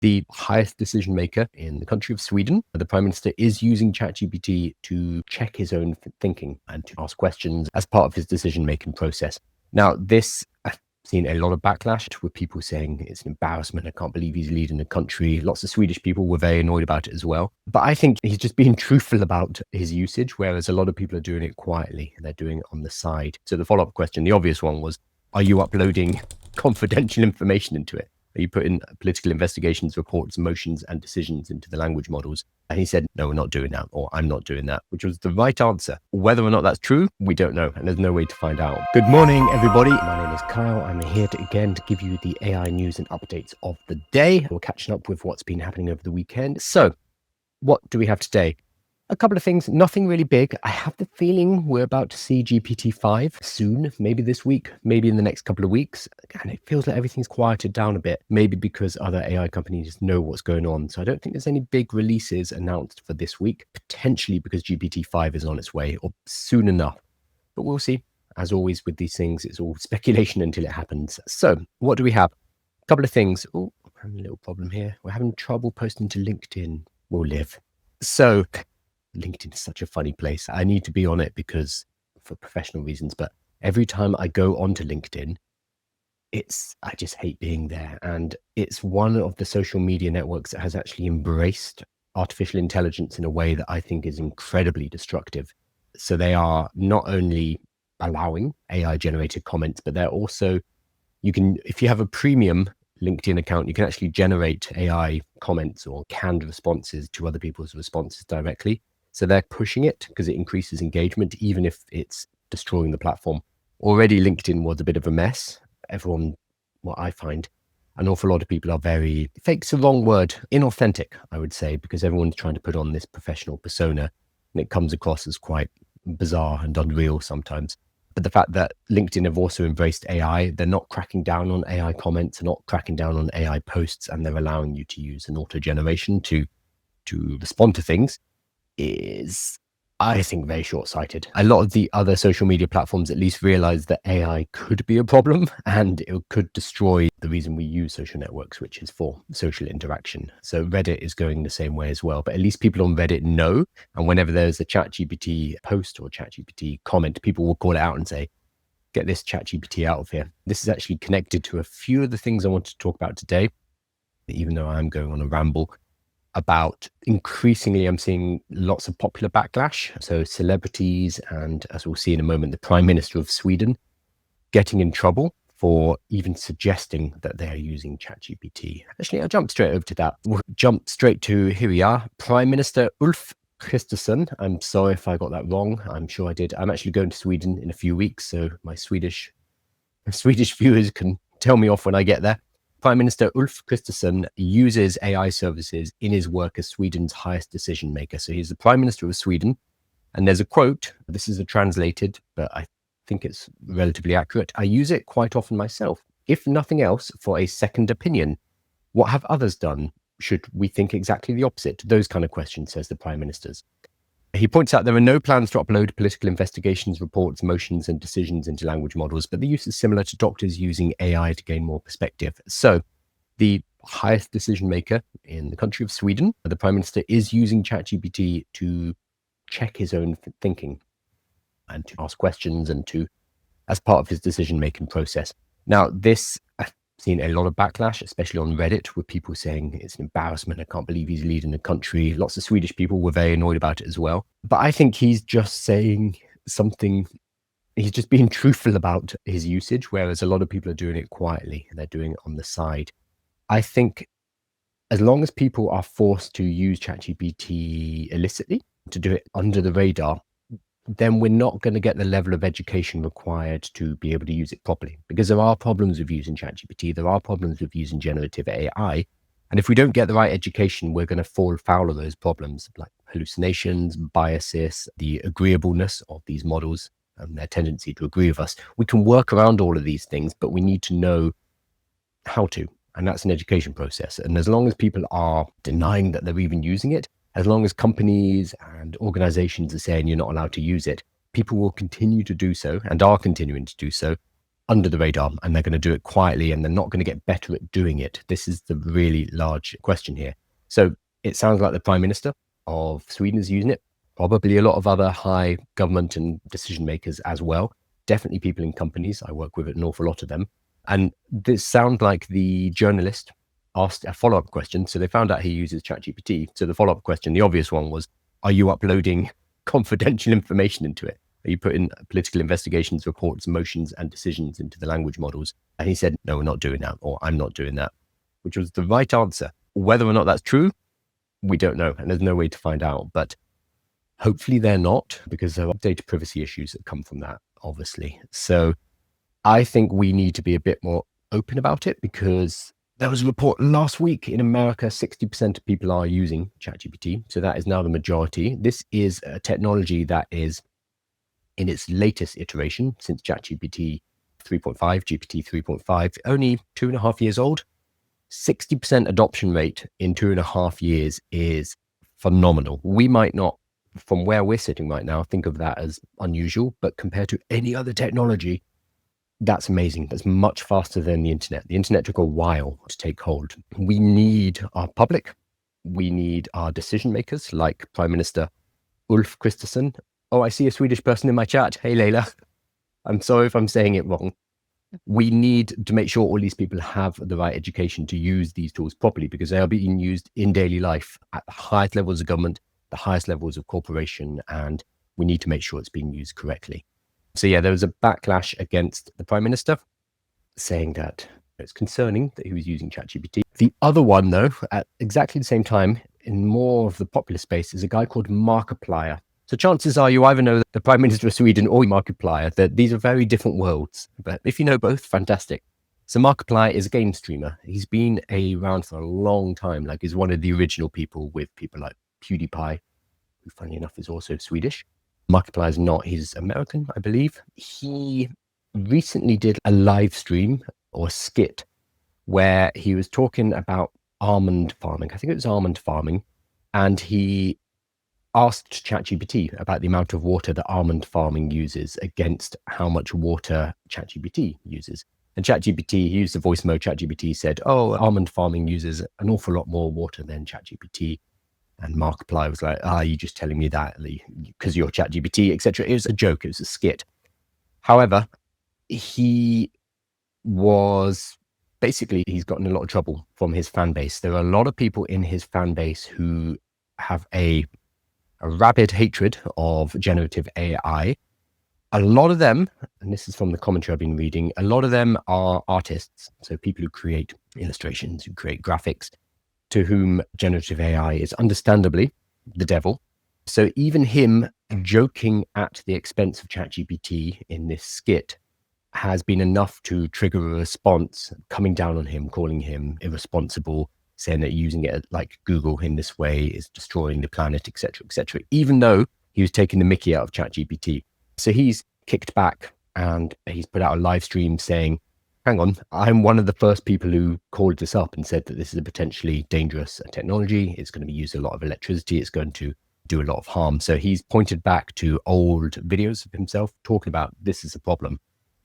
the highest decision maker in the country of Sweden. The Prime Minister is using ChatGPT to check his own thinking and to ask questions as part of his decision-making process. Now, this I've seen a lot of backlash with people saying it's an embarrassment. I can't believe he's leading the country. Lots of Swedish people were very annoyed about it as well. But I think he's just being truthful about his usage, whereas a lot of people are doing it quietly. They're doing it on the side. So the follow-up question, the obvious one was, are you uploading confidential information into it? Are you putting political investigations, reports, motions, and decisions into the language models? And he said, no, we're not doing that, or I'm not doing that, which was the right answer. Whether or not that's true, we don't know, and there's no way to find out. Good morning, everybody. My name is Kyle. I'm here again to give you the AI news and updates of the day. We're catching up with what's been happening over the weekend. So, what do we have today? A couple of things, nothing really big. I have the feeling we're about to see GPT-5 soon, maybe this week, maybe in the next couple of weeks. And it feels like everything's quieted down a bit, maybe because other AI companies know what's going on. So I don't think there's any big releases announced for this week, potentially because GPT-5 is on its way or soon enough. But we'll see. As always with these things, it's all speculation until it happens. So what do we have? A couple of things. Oh, I'm having a little problem here. We're having trouble posting to LinkedIn. We'll live. So LinkedIn is such a funny place. I need to be on it because for professional reasons, but every time I go onto LinkedIn, I just hate being there. And it's one of the social media networks that has actually embraced artificial intelligence in a way that I think is incredibly destructive. So they are not only allowing AI generated comments, but they're also, if you have a premium LinkedIn account, you can actually generate AI comments or canned responses to other people's responses directly. So they're pushing it because it increases engagement, even if it's destroying the platform. Already LinkedIn was a bit of a mess. Everyone, what I find, an awful lot of people are very, fake's the wrong word, inauthentic, I would say, because everyone's trying to put on this professional persona and it comes across as quite bizarre and unreal sometimes. But the fact that LinkedIn have also embraced AI, they're not cracking down on AI comments, they're not cracking down on AI posts, and they're allowing you to use an auto generation to respond to things, is, I think, very short-sighted. A lot of the other social media platforms at least realize that AI could be a problem and it could destroy the reason we use social networks, which is for social interaction. So Reddit is going the same way as well, but at least people on Reddit know. And whenever there's a ChatGPT post or ChatGPT comment, people will call it out and say, get this ChatGPT out of here. This is actually connected to a few of the things I want to talk about today, even though I'm going on a ramble about. Increasingly, I'm seeing lots of popular backlash. So celebrities and, as we'll see in a moment, the Prime Minister of Sweden getting in trouble for even suggesting that they are using ChatGPT. Actually, I'll jump straight over to that. We'll jump straight to, here we are, Prime Minister Ulf Kristersson. I'm sorry if I got that wrong. I'm sure I did. I'm actually going to Sweden in a few weeks, so my Swedish viewers can tell me off when I get there. Prime Minister Ulf Kristersson uses AI services in his work as Sweden's highest decision maker. So he's the Prime Minister of Sweden. And there's a quote, this is a translated, but I think it's relatively accurate. I use it quite often myself, if nothing else, for a second opinion. What have others done? Should we think exactly the opposite? Those kind of questions, says the Prime Minister's. He points out there are no plans to upload political investigations, reports, motions, and decisions into language models, but the use is similar to doctors using AI to gain more perspective. So the highest decision maker in the country of Sweden, the Prime Minister, is using ChatGPT to check his own thinking and to ask questions and as part of his decision-making process. Now, this I've seen a lot of backlash, especially on Reddit, with people saying it's an embarrassment. I can't believe he's leading the country. Lots of Swedish people were very annoyed about it as well. But I think he's just saying something. He's just being truthful about his usage, whereas a lot of people are doing it quietly and they're doing it on the side. I think as long as people are forced to use ChatGPT illicitly, to do it under the radar, then we're not going to get the level of education required to be able to use it properly. Because there are problems with using ChatGPT, there are problems with using generative AI. And if we don't get the right education, we're going to fall foul of those problems, like hallucinations, biases, the agreeableness of these models and their tendency to agree with us. We can work around all of these things, but we need to know how to. And that's an education process. And as long as people are denying that they're even using it, as long as companies and organizations are saying you're not allowed to use it, people will continue to do so and are continuing to do so under the radar, and they're going to do it quietly, and they're not going to get better at doing it? This is the really large question here. So it sounds like the Prime Minister of Sweden is using it, probably a lot of other high government and decision makers as well. Definitely people in companies. I work with an awful lot of them. And this sounds like the journalist asked a follow-up question. So they found out he uses ChatGPT. So the follow-up question, the obvious one was, are you uploading confidential information into it? Are you putting political investigations, reports, motions, and decisions into the language models? And he said, no, we're not doing that, or I'm not doing that, which was the right answer. Whether or not that's true, we don't know. And there's no way to find out. But hopefully they're not, because there are data privacy issues that come from that, obviously. So I think we need to be a bit more open about it, because there was a report last week in America, 60% of people are using ChatGPT. So that is now the majority. This is a technology that is in its latest iteration since ChatGPT 3.5, GPT 3.5, only 2.5 years old. 60% adoption rate in 2.5 years is phenomenal. We might not, from where we're sitting right now, think of that as unusual, but compared to any other technology, that's amazing. That's much faster than the internet. The internet took a while to take hold. We need our public. We need our decision makers, like Prime Minister Ulf Kristersson. Oh, I see a Swedish person in my chat. Hey, Leila. I'm sorry if I'm saying it wrong. We need to make sure all these people have the right education to use these tools properly, because they are being used in daily life at the highest levels of government, the highest levels of corporation, and we need to make sure it's being used correctly. So yeah, there was a backlash against the Prime Minister saying that it's concerning that he was using ChatGPT. The other one, though, at exactly the same time, in more of the popular space, is a guy called Markiplier. So chances are you either know the Prime Minister of Sweden or Markiplier, that these are very different worlds. But if you know both, fantastic. So Markiplier is a game streamer. He's been around for a long time, like he's one of the original people, with people like PewDiePie, who funny enough is also Swedish. Markiplier is not, he's American, I believe. He recently did a live stream or skit where he was talking about almond farming. I think it was almond farming. And he asked ChatGPT about the amount of water that almond farming uses against how much water ChatGPT uses. And ChatGPT, he used the voice mode. ChatGPT said, oh, almond farming uses an awful lot more water than ChatGPT. And Markiplier was like, you're just telling me that because you're ChatGPT, etc. It was a joke. It was a skit. However, he was basically, he's gotten a lot of trouble from his fan base. There are a lot of people in his fan base who have a rabid hatred of generative AI. A lot of them, and this is from the commentary I've been reading, a lot of them are artists. So people who create illustrations, who create graphics, to whom generative AI is understandably the devil. So even him joking at the expense of ChatGPT in this skit has been enough to trigger a response coming down on him, calling him irresponsible, saying that using it like Google in this way is destroying the planet, etc., even though he was taking the mickey out of ChatGPT. So he's kicked back and he's put out a live stream saying, hang on, I'm one of the first people who called this up and said that this is a potentially dangerous technology. It's going to be used a lot of electricity. It's going to do a lot of harm. So he's pointed back to old videos of himself talking about this is a problem.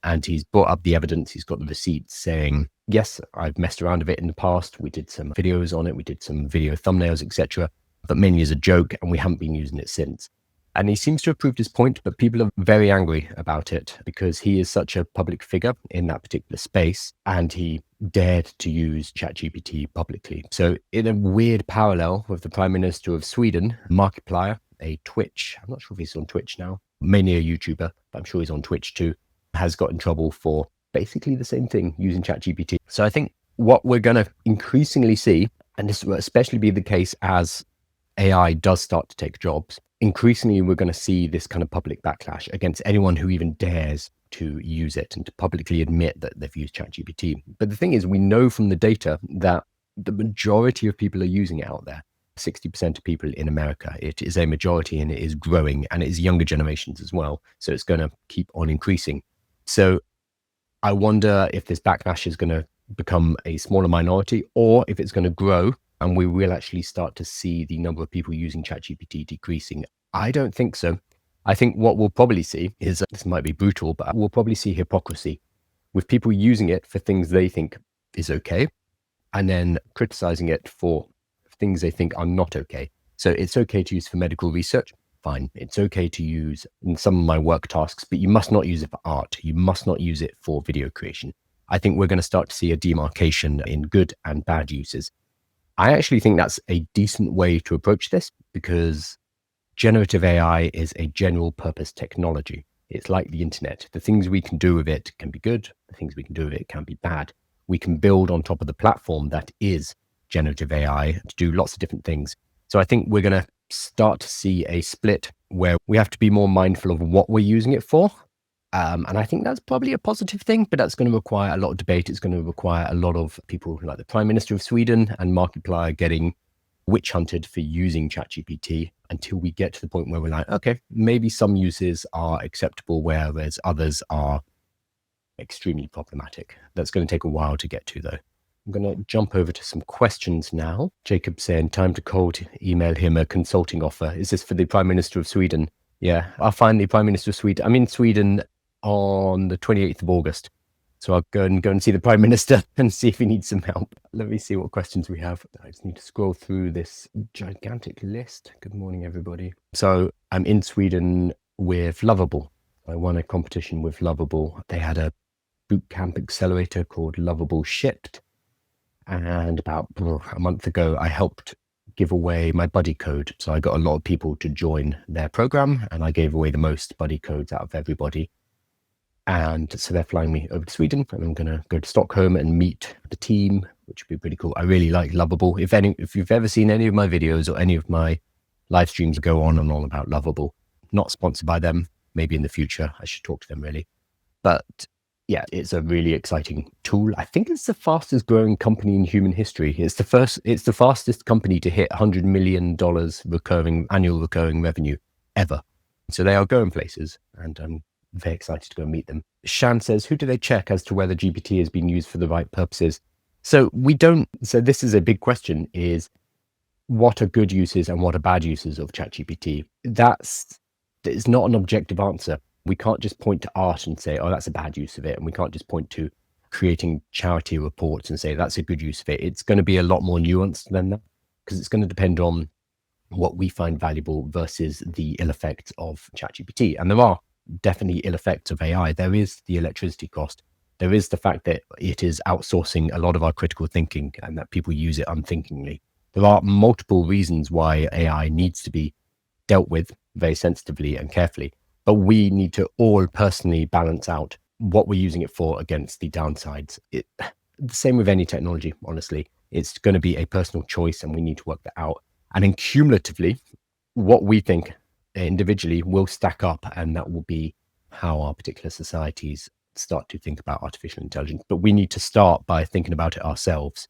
And he's brought up the evidence. He's got the receipts saying, yes, I've messed around with it in the past. We did some videos on it. We did some video thumbnails, etc. But mainly as a joke, and we haven't been using it since. And he seems to have proved his point, but people are very angry about it because he is such a public figure in that particular space, and he dared to use ChatGPT publicly. So in a weird parallel with the Prime Minister of Sweden, Markiplier, a Twitch, I'm not sure if he's on Twitch now, mainly a YouTuber, but I'm sure he's on Twitch too, has got in trouble for basically the same thing, using ChatGPT. So I think what we're going to increasingly see, and this will especially be the case as AI does start to take jobs, increasingly we're going to see this kind of public backlash against anyone who even dares to use it and to publicly admit that they've used ChatGPT. But the thing is, we know from the data that the majority of people are using it out there. 60% of people in America, it is a majority, and it is growing, and it is younger generations as well. So it's going to keep on increasing. So I wonder if this backlash is going to become a smaller minority, or if it's going to grow and we will actually start to see the number of people using ChatGPT decreasing. I don't think so. I think what we'll probably see is, this might be brutal, but we'll probably see hypocrisy. with people using it for things they think is okay, and then criticizing it for things they think are not okay. So it's okay to use for medical research. Fine. It's okay to use in some of my work tasks, but you must not use it for art. You must not use it for video creation. I think we're going to start to see a demarcation in good and bad uses. I actually think that's a decent way to approach this, because generative AI is a general purpose technology. It's like the internet. The things we can do with it can be good. The things we can do with it can be bad. We can build on top of the platform that is generative AI to do lots of different things. So I think we're going to start to see a split where we have to be more mindful of what we're using it for. And I think that's probably a positive thing, but that's going to require a lot of debate. It's going to require a lot of people like the Prime Minister of Sweden and Markiplier getting witch hunted for using ChatGPT until we get to the point where we're like, okay, maybe some uses are acceptable, whereas others are extremely problematic. That's going to take a while to get to, though. I'm going to jump over to some questions now. Jacob saying, time to cold email him a consulting offer. Is this for the Prime Minister of Sweden? Yeah, I'll find the Prime Minister of Sweden. I'm in Sweden on the 28th of August. So I'll go and see the Prime Minister and see if he needs some help. Let me see what questions we have. I just need to scroll through this gigantic list. Good morning, everybody. So I'm in Sweden with Lovable. I won a competition with Lovable. They had a bootcamp accelerator called Lovable Shipped. And about a month ago, I helped give away my buddy code. So I got a lot of people to join their program, and I gave away the most buddy codes out of everybody. And so they're flying me over to Sweden, and I'm going to go to Stockholm and meet the team, which would be pretty cool. I really like Lovable. If you've ever seen any of my videos or any of my live streams, go on and on about Lovable. Not sponsored by them. Maybe in the future, I should talk to them really. But yeah, it's a really exciting tool. I think it's the fastest growing company in human history. It's the fastest company to hit $100 million annual recurring revenue ever. So they are going places, and I'm very excited to go meet them. Shan says, who do they check as to whether GPT has been used for the right purposes? So this is a big question, is what are good uses and what are bad uses of ChatGPT? That is not an objective answer. We can't just point to art and say, oh, that's a bad use of it. And we can't just point to creating charity reports and say, that's a good use of it. It's going to be a lot more nuanced than that, because it's going to depend on what we find valuable versus the ill effects of ChatGPT. And there are definitely ill effects of AI. There is the electricity cost. There is the fact that it is outsourcing a lot of our critical thinking and that people use it unthinkingly. There are multiple reasons why AI needs to be dealt with very sensitively and carefully. But we need to all personally balance out what we're using it for against the downsides. The same with any technology, honestly. It's going to be a personal choice, and we need to work that out. And then cumulatively, what we think individually will stack up, and that will be how our particular societies start to think about artificial intelligence. But we need to start by thinking about it ourselves,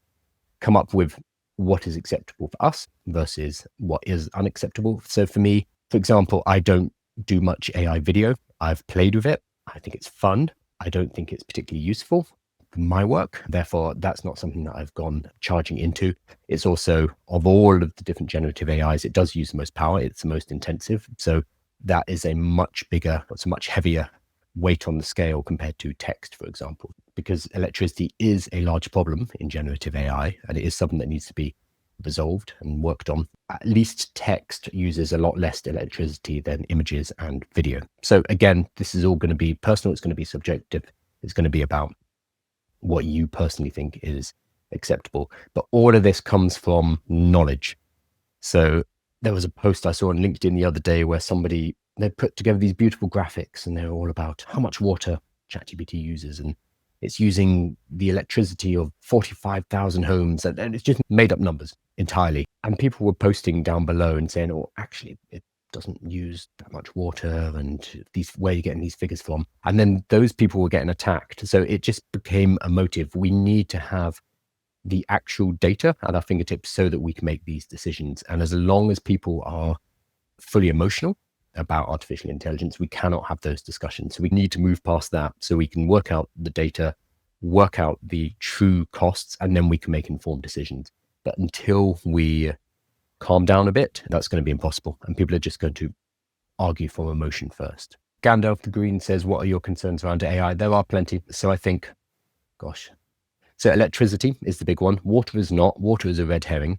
come up with what is acceptable for us versus what is unacceptable. So for me, for example, I don't do much AI video. I've played with it. I think it's fun. I don't think it's particularly useful for my work. Therefore, that's not something that I've gone charging into. It's also, of all of the different generative AIs, it does use the most power. It's the most intensive. So that is a much heavier weight on the scale compared to text, for example, because electricity is a large problem in generative AI, and it is something that needs to be resolved and worked on. At least text uses a lot less electricity than images and video. So again, this is all going to be personal. It's going to be subjective. It's going to be about what you personally think is acceptable. But all of this comes from knowledge. So there was a post I saw on LinkedIn the other day where they put together these beautiful graphics, and they're all about how much water ChatGPT uses, and it's using the electricity of 45,000 homes, and it's just made up numbers entirely. And people were posting down below and saying, oh, actually, it doesn't use that much water, and where are you getting these figures from? And then those people were getting attacked. So it just became a motive. We need to have the actual data at our fingertips so that we can make these decisions. And as long as people are fully emotional about artificial intelligence, we cannot have those discussions. So we need to move past that so we can work out the data, work out the true costs, and then we can make informed decisions. But until we calm down a bit, that's going to be impossible. And people are just going to argue from emotion first. Gandalf the Green says, what are your concerns around AI? There are plenty. So I think, so electricity is the big one. Water is not. Water is a red herring,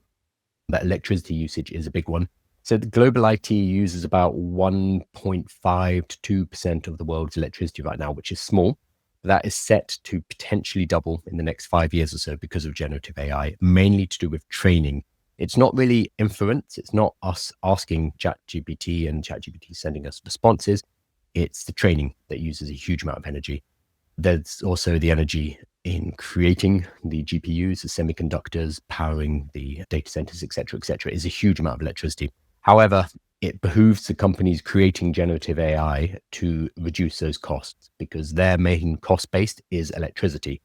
but electricity usage is a big one. So the global IT uses about 1.5 to 2% of the world's electricity right now, which is small. That is set to potentially double in the next 5 years or so because of generative AI, mainly to do with training. It's not really inference. It's not us asking ChatGPT and ChatGPT sending us responses. It's the training that uses a huge amount of energy. There's also the energy in creating the GPUs, the semiconductors, powering the data centers, et cetera, is a huge amount of electricity. However, it behooves the companies creating generative AI to reduce those costs because their main cost base is electricity.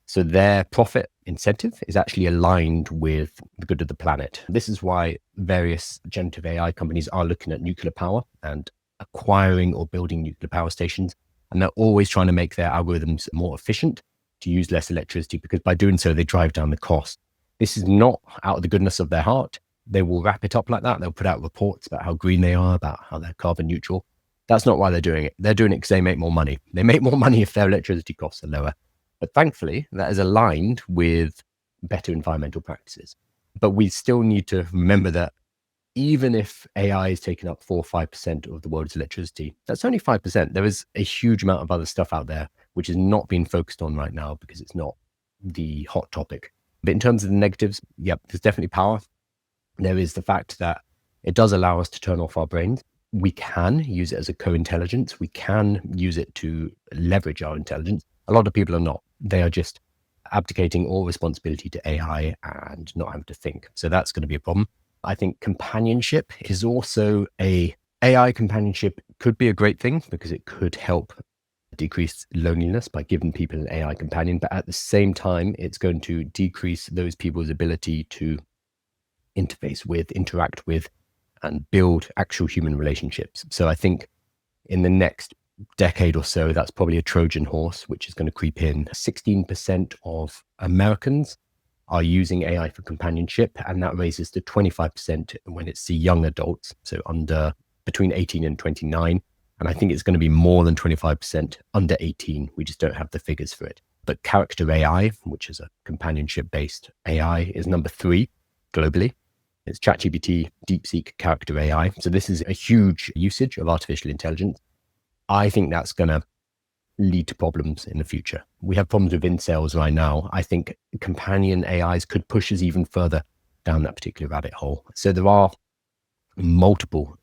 So their profit incentive is actually aligned with the good of the planet. This is why various generative AI companies are looking at nuclear power and acquiring or building nuclear power stations. And they're always trying to make their algorithms more efficient to use less electricity, because by doing so, they drive down the cost. This is not out of the goodness of their heart. They will wrap it up like that. They'll put out reports about how green they are, about how they're carbon neutral. That's not why they're doing it. They're doing it because they make more money. They make more money if their electricity costs are lower. But thankfully, that is aligned with better environmental practices. But we still need to remember that even if AI is taking up 4 or 5% of the world's electricity, that's only 5%. There is a huge amount of other stuff out there which is not being focused on right now because it's not the hot topic. But in terms of the negatives, yep, there's definitely power. There is the fact that it does allow us to turn off our brains. We can use it as a co-intelligence. We can use it to leverage our intelligence. A lot of people are not. They are just abdicating all responsibility to AI and not having to think. So that's going to be a problem. I think companionship is also AI companionship could be a great thing because it could help decrease loneliness by giving people an AI companion. But at the same time, it's going to decrease those people's ability to interface with, interact with, and build actual human relationships. So I think in the next decade or so, that's probably a Trojan horse, which is going to creep in. 16% of Americans are using AI for companionship, and that raises to 25% when it's the young adults, so between 18 and 29. And I think it's going to be more than 25% under 18. We just don't have the figures for it. But character AI, which is a companionship-based AI, is number 3 globally. It's ChatGPT, DeepSeek, character AI. So this is a huge usage of artificial intelligence. I think that's going to lead to problems in the future. We have problems with incels right now. I think companion AIs could push us even further down that particular rabbit hole. So there are multiple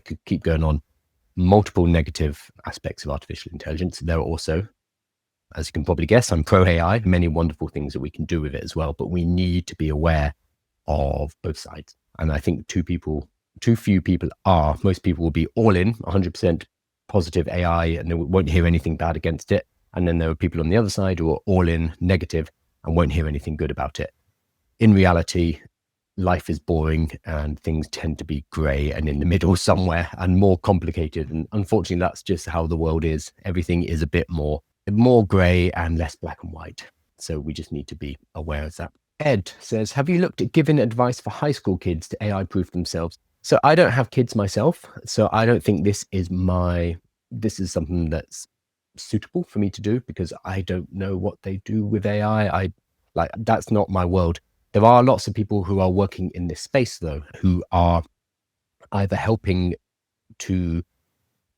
negative aspects of artificial intelligence. There are also, as you can probably guess, I'm pro AI, many wonderful things that we can do with it as well, but we need to be aware of both sides. And I think too few people are. Most people will be all in, 100% positive AI, and they won't hear anything bad against it. And then there are people on the other side who are all in negative and won't hear anything good about it. In reality, life is boring and things tend to be grey and in the middle somewhere and more complicated. And unfortunately, that's just how the world is. Everything is a bit more grey and less black and white. So we just need to be aware of that. Ed says, have you looked at giving advice for high school kids to AI proof themselves? So I don't have kids myself, so I don't think this is something that's suitable for me to do because I don't know what they do with AI. That's not my world. There are lots of people who are working in this space though, who are either helping to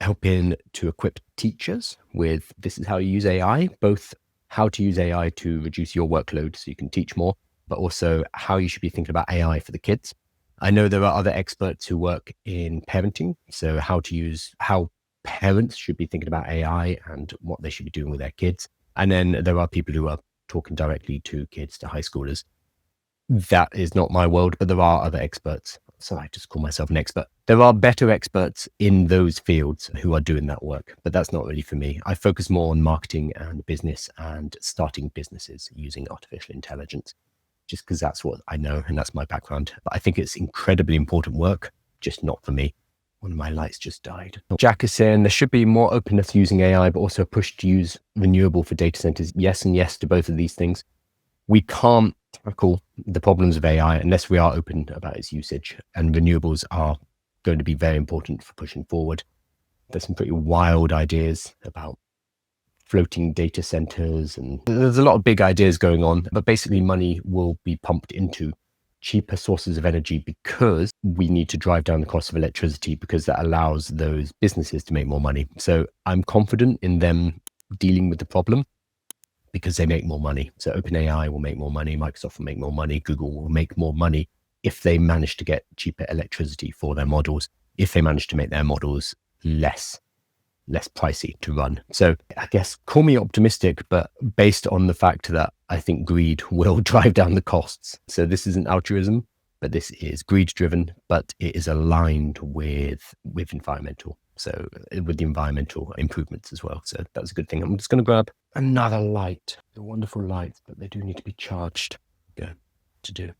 equip teachers with this is how you use AI, both how to use AI to reduce your workload so you can teach more, but also how you should be thinking about AI for the kids. I know there are other experts who work in parenting, so how parents should be thinking about AI and what they should be doing with their kids. And then there are people who are talking directly to kids, to high schoolers. That is not my world, but there are other experts. So I just call myself an expert. There are better experts in those fields who are doing that work, but that's not really for me. I focus more on marketing and business and starting businesses using artificial intelligence, just because that's what I know and that's my background. But I think it's incredibly important work, just not for me. One of my lights just died. Jack is saying there should be more openness using AI, but also a push to use renewable for data centers. Yes and yes to both of these things. We can't tackle the problems of AI unless we are open about its usage, and renewables are going to be very important for pushing forward. There's some pretty wild ideas about floating data centers, and there's a lot of big ideas going on, but basically money will be pumped into cheaper sources of energy because we need to drive down the cost of electricity, because that allows those businesses to make more money. So I'm confident in them dealing with the problem because they make more money. So OpenAI will make more money, Microsoft will make more money, Google will make more money if they manage to get cheaper electricity for their models, if they manage to make their models less pricey to run. So I guess call me optimistic, but based on the fact that I think greed will drive down the costs. So this isn't altruism, but this is greed driven, but it is aligned with environmental. So with the environmental improvements as well. So that's a good thing. I'm just going to grab another light. They're wonderful lights, but they do need to be charged. Go to do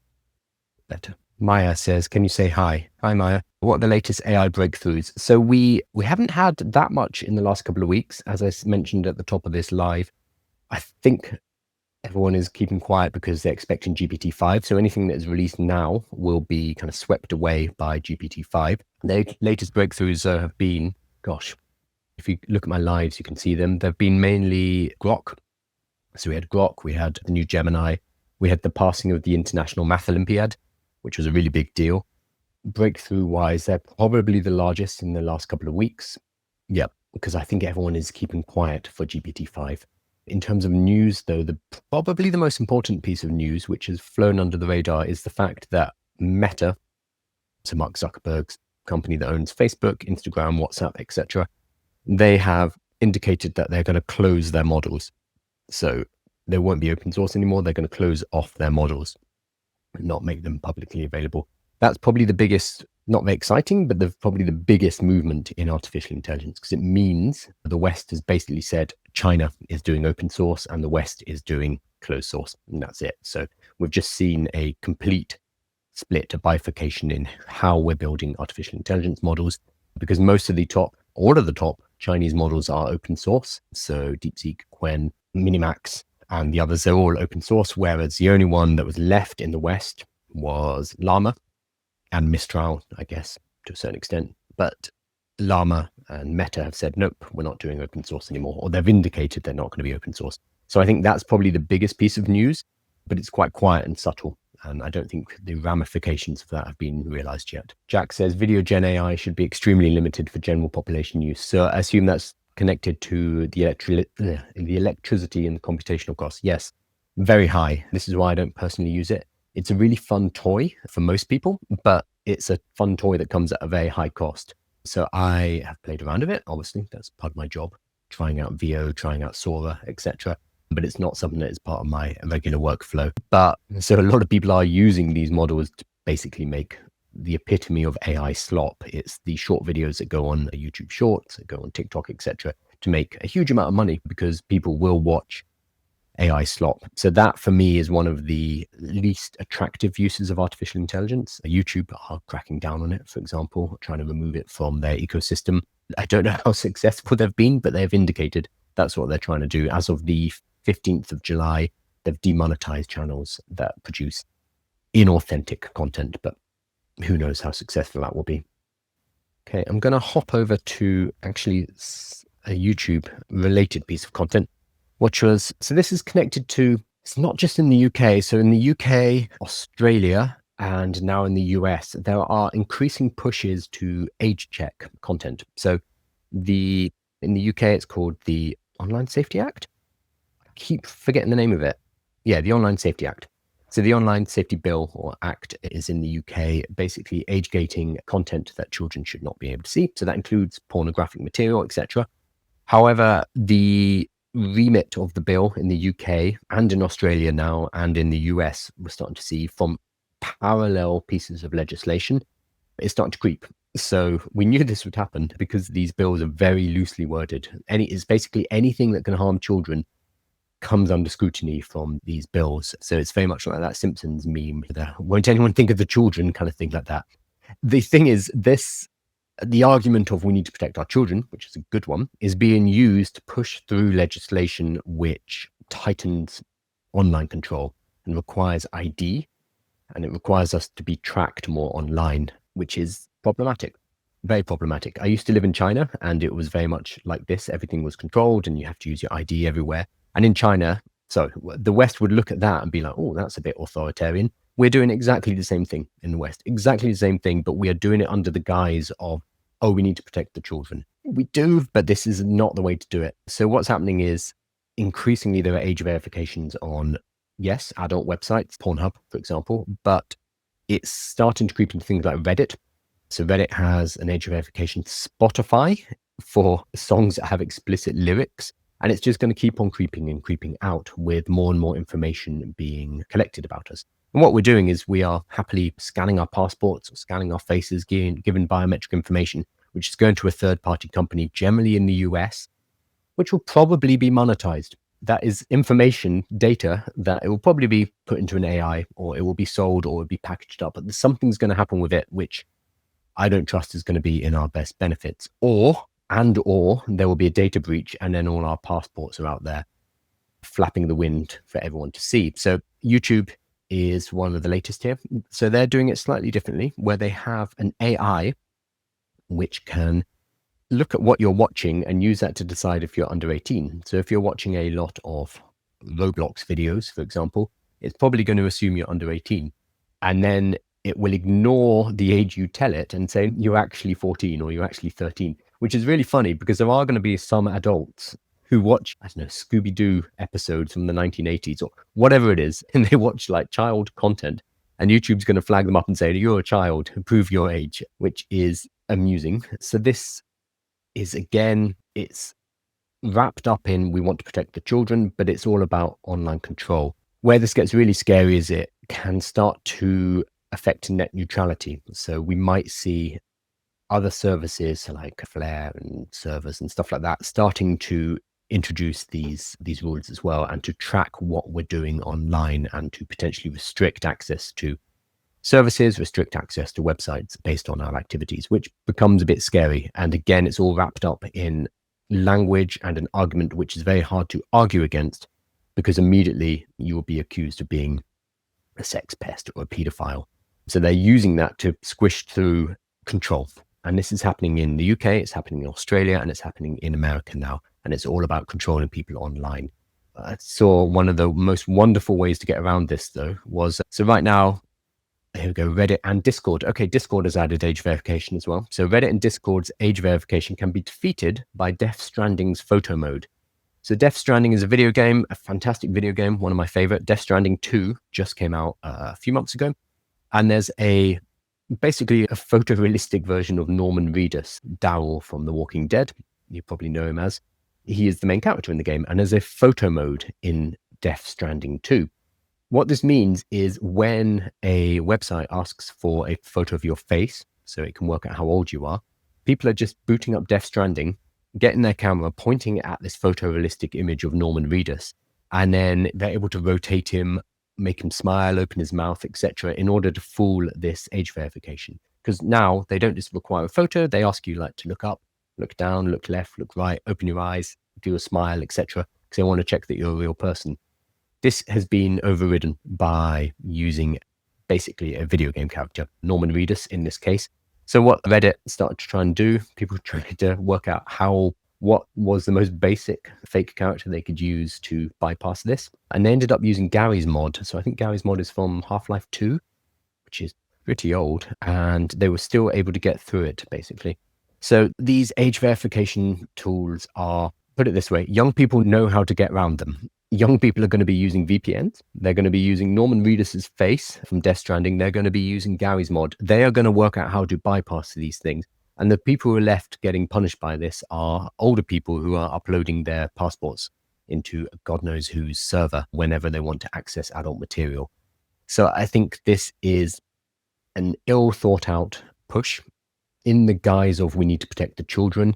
better. Maya says, can you say hi? Hi, Maya. What are the latest AI breakthroughs? So we haven't had that much in the last couple of weeks. As I mentioned at the top of this live, I think everyone is keeping quiet because they're expecting GPT-5. So anything that is released now will be kind of swept away by GPT-5. The latest breakthroughs have been, gosh, if you look at my lives, you can see them. They've been mainly Grok. So we had Grok, we had the new Gemini, we had the passing of the International Math Olympiad, which was a really big deal. Breakthrough-wise, they're probably the largest in the last couple of weeks. Yeah, because I think everyone is keeping quiet for GPT-5. In terms of news, though, probably the most important piece of news, which has flown under the radar, is the fact that Meta, so Mark Zuckerberg's company that owns Facebook, Instagram, WhatsApp, etc., they have indicated that they're going to close their models. So they won't be open source anymore. They're going to close off their models, not make them publicly available. That's probably the biggest, not very exciting, but probably the biggest movement in artificial intelligence, because it means the West has basically said China is doing open source and the West is doing closed source, and that's it. So we've just seen a complete split, a bifurcation in how we're building artificial intelligence models, because all of the top Chinese models are open source. So DeepSeek, Qwen, Minimax, and the others, they're all open source, whereas the only one that was left in the West was Llama and Mistral, I guess, to a certain extent. But Llama and Meta have said, nope, we're not doing open source anymore, or they've indicated they're not going to be open source. So I think that's probably the biggest piece of news, but it's quite quiet and subtle. And I don't think the ramifications of that have been realized yet. Jack says, video gen AI should be extremely limited for general population use. So I assume that's connected to the electricity and the computational costs. Yes, very high. This is why I don't personally use it. It's a really fun toy for most people, but it's a fun toy that comes at a very high cost. So I have played around with it. Obviously, that's part of my job, trying out VO, trying out Sora, etc. But it's not something that is part of my regular workflow. But so a lot of people are using these models to basically make the epitome of AI slop. It's the short videos that go on YouTube Shorts, that go on TikTok, etc., to make a huge amount of money because people will watch AI slop. So that for me is one of the least attractive uses of artificial intelligence. YouTube are cracking down on it, for example, trying to remove it from their ecosystem. I don't know how successful they've been, but they've indicated that's what they're trying to do. As of the 15th of July, they've demonetized channels that produce inauthentic content, but who knows how successful that will be. Okay, I'm going to hop over to actually a YouTube related piece of content, which was, so this is connected to, it's not just in the UK. So in the UK, Australia, and now in the US, there are increasing pushes to age check content. So in the UK, it's called the Online Safety Act. I keep forgetting the name of it. Yeah, the Online Safety Act. So the Online Safety Bill or Act is in the UK, basically age gating content that children should not be able to see. So that includes pornographic material, etc. However, the remit of the bill in the UK and in Australia now and in the US, we're starting to see from parallel pieces of legislation, it's starting to creep. So we knew this would happen because these bills are very loosely worded. It's basically anything that can harm children comes under scrutiny from these bills. So it's very much like that Simpsons meme, won't anyone think of the children kind of thing like that. The thing is, the argument of we need to protect our children, which is a good one, is being used to push through legislation which tightens online control and requires ID, and it requires us to be tracked more online, which is problematic. Very problematic. I used to live in China and it was very much like this. Everything was controlled and you have to use your ID everywhere. And in China, so the West would look at that and be like, oh, that's a bit authoritarian. We're doing exactly the same thing in the West, exactly the same thing, but we are doing it under the guise of, oh, we need to protect the children. We do, but this is not the way to do it. So what's happening is increasingly there are age verifications on, yes, adult websites, Pornhub, for example, but it's starting to creep into things like Reddit. So Reddit has an age verification, Spotify for songs that have explicit lyrics. And it's just going to keep on creeping and creeping out with more and more information being collected about us. And what we're doing is we are happily scanning our passports or scanning our faces, given biometric information, which is going to a third-party company, generally in the US, which will probably be monetized. That is information, data, that it will probably be put into an AI or it will be sold or it will be packaged up. But something's going to happen with it, which I don't trust is going to be in our best benefits. Or there will be a data breach and then all our passports are out there flapping the wind for everyone to see. So YouTube is one of the latest here. So they're doing it slightly differently, where they have an AI which can look at what you're watching and use that to decide if you're under 18. So if you're watching a lot of Roblox videos, for example, it's probably going to assume you're under 18. And then it will ignore the age you tell it and say you're actually 14 or you're actually 13, which is really funny because there are going to be some adults who watch, I don't know, Scooby-Doo episodes from the 1980s or whatever it is, and they watch like child content, and YouTube's going to flag them up and say, you're a child, prove your age, which is amusing. So this is, again, it's wrapped up in we want to protect the children, but it's all about online control. Where this gets really scary is it can start to affect net neutrality. So we might see other services like Flare and servers and stuff like that starting to introduce these rules as well, and to track what we're doing online and to potentially restrict access to services, restrict access to websites based on our activities, which becomes a bit scary. And again, it's all wrapped up in language and an argument which is very hard to argue against, because immediately you will be accused of being a sex pest or a pedophile. So they're using that to squish through control. And this is happening in the UK, it's happening in Australia, and it's happening in America now. And it's all about controlling people online. I saw one of the most wonderful ways to get around this, though, was, so right now, here we go, Reddit and Discord. Okay, Discord has added age verification as well. So Reddit and Discord's age verification can be defeated by Death Stranding's photo mode. So Death Stranding is a video game, a fantastic video game, one of my favorite. Death Stranding 2 just came out a few months ago. And there's basically a photorealistic version of Norman Reedus, Daryl from The Walking Dead. You probably know him as. He is the main character in the game, and there's a photo mode in Death Stranding 2. What this means is when a website asks for a photo of your face, so it can work out how old you are, people are just booting up Death Stranding, getting their camera, pointing at this photorealistic image of Norman Reedus, and then they're able to rotate him, make him smile, open his mouth, etc., in order to fool this age verification. Because now they don't just require a photo, they ask you like to look up, look down, look left, look right, open your eyes, do a smile, etc., because they want to check that you're a real person. This has been overridden by using basically a video game character, Norman Reedus in this case. So what Reddit started to try and do, people tried to work out what was the most basic fake character they could use to bypass this. And they ended up using Gary's mod. So I think Gary's mod is from Half-Life 2, which is pretty old. And they were still able to get through it, basically. So these age verification tools are, put it this way, young people know how to get around them. Young people are going to be using VPNs. They're going to be using Norman Reedus's face from Death Stranding. They're going to be using Gary's mod. They are going to work out how to bypass these things. And the people who are left getting punished by this are older people who are uploading their passports into God knows whose server whenever they want to access adult material. So I think this is an ill thought out push in the guise of we need to protect the children.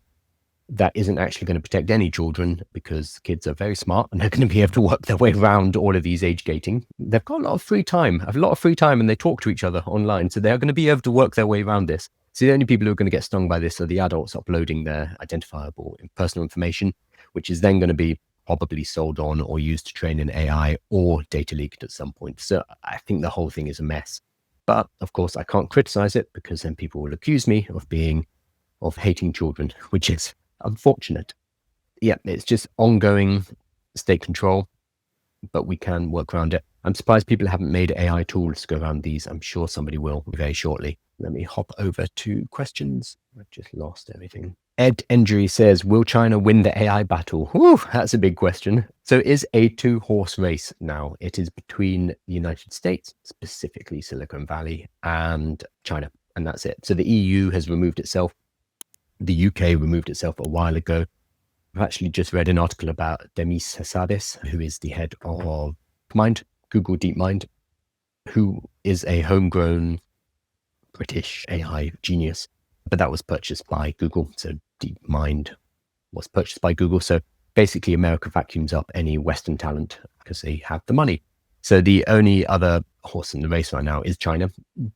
That isn't actually going to protect any children, because kids are very smart and they're going to be able to work their way around all of these age gating. They've got a lot of free time, and they talk to each other online. So they're going to be able to work their way around this. So the only people who are going to get stung by this are the adults uploading their identifiable personal information, which is then going to be probably sold on or used to train an AI or data leaked at some point. So I think the whole thing is a mess. But of course, I can't criticize it, because then people will accuse me of being of hating children, which is unfortunate. Yeah, it's just ongoing state control, but we can work around it. I'm surprised people haven't made AI tools to go around these. I'm sure somebody will very shortly. Let me hop over to questions. I've just lost everything. Ed Endry says, will China win the AI battle? Whew, that's a big question. So it is a two-horse race now. It is between the United States, specifically Silicon Valley, and China. And that's it. So the EU has removed itself. The UK removed itself a while ago. I've actually just read an article about Demis Hassabis, who is the head of Mind, Google DeepMind, who is a homegrown British AI genius. But that was purchased by Google. So DeepMind was purchased by Google. So basically, America vacuums up any Western talent because they have the money. So the only other horse in the race right now is China.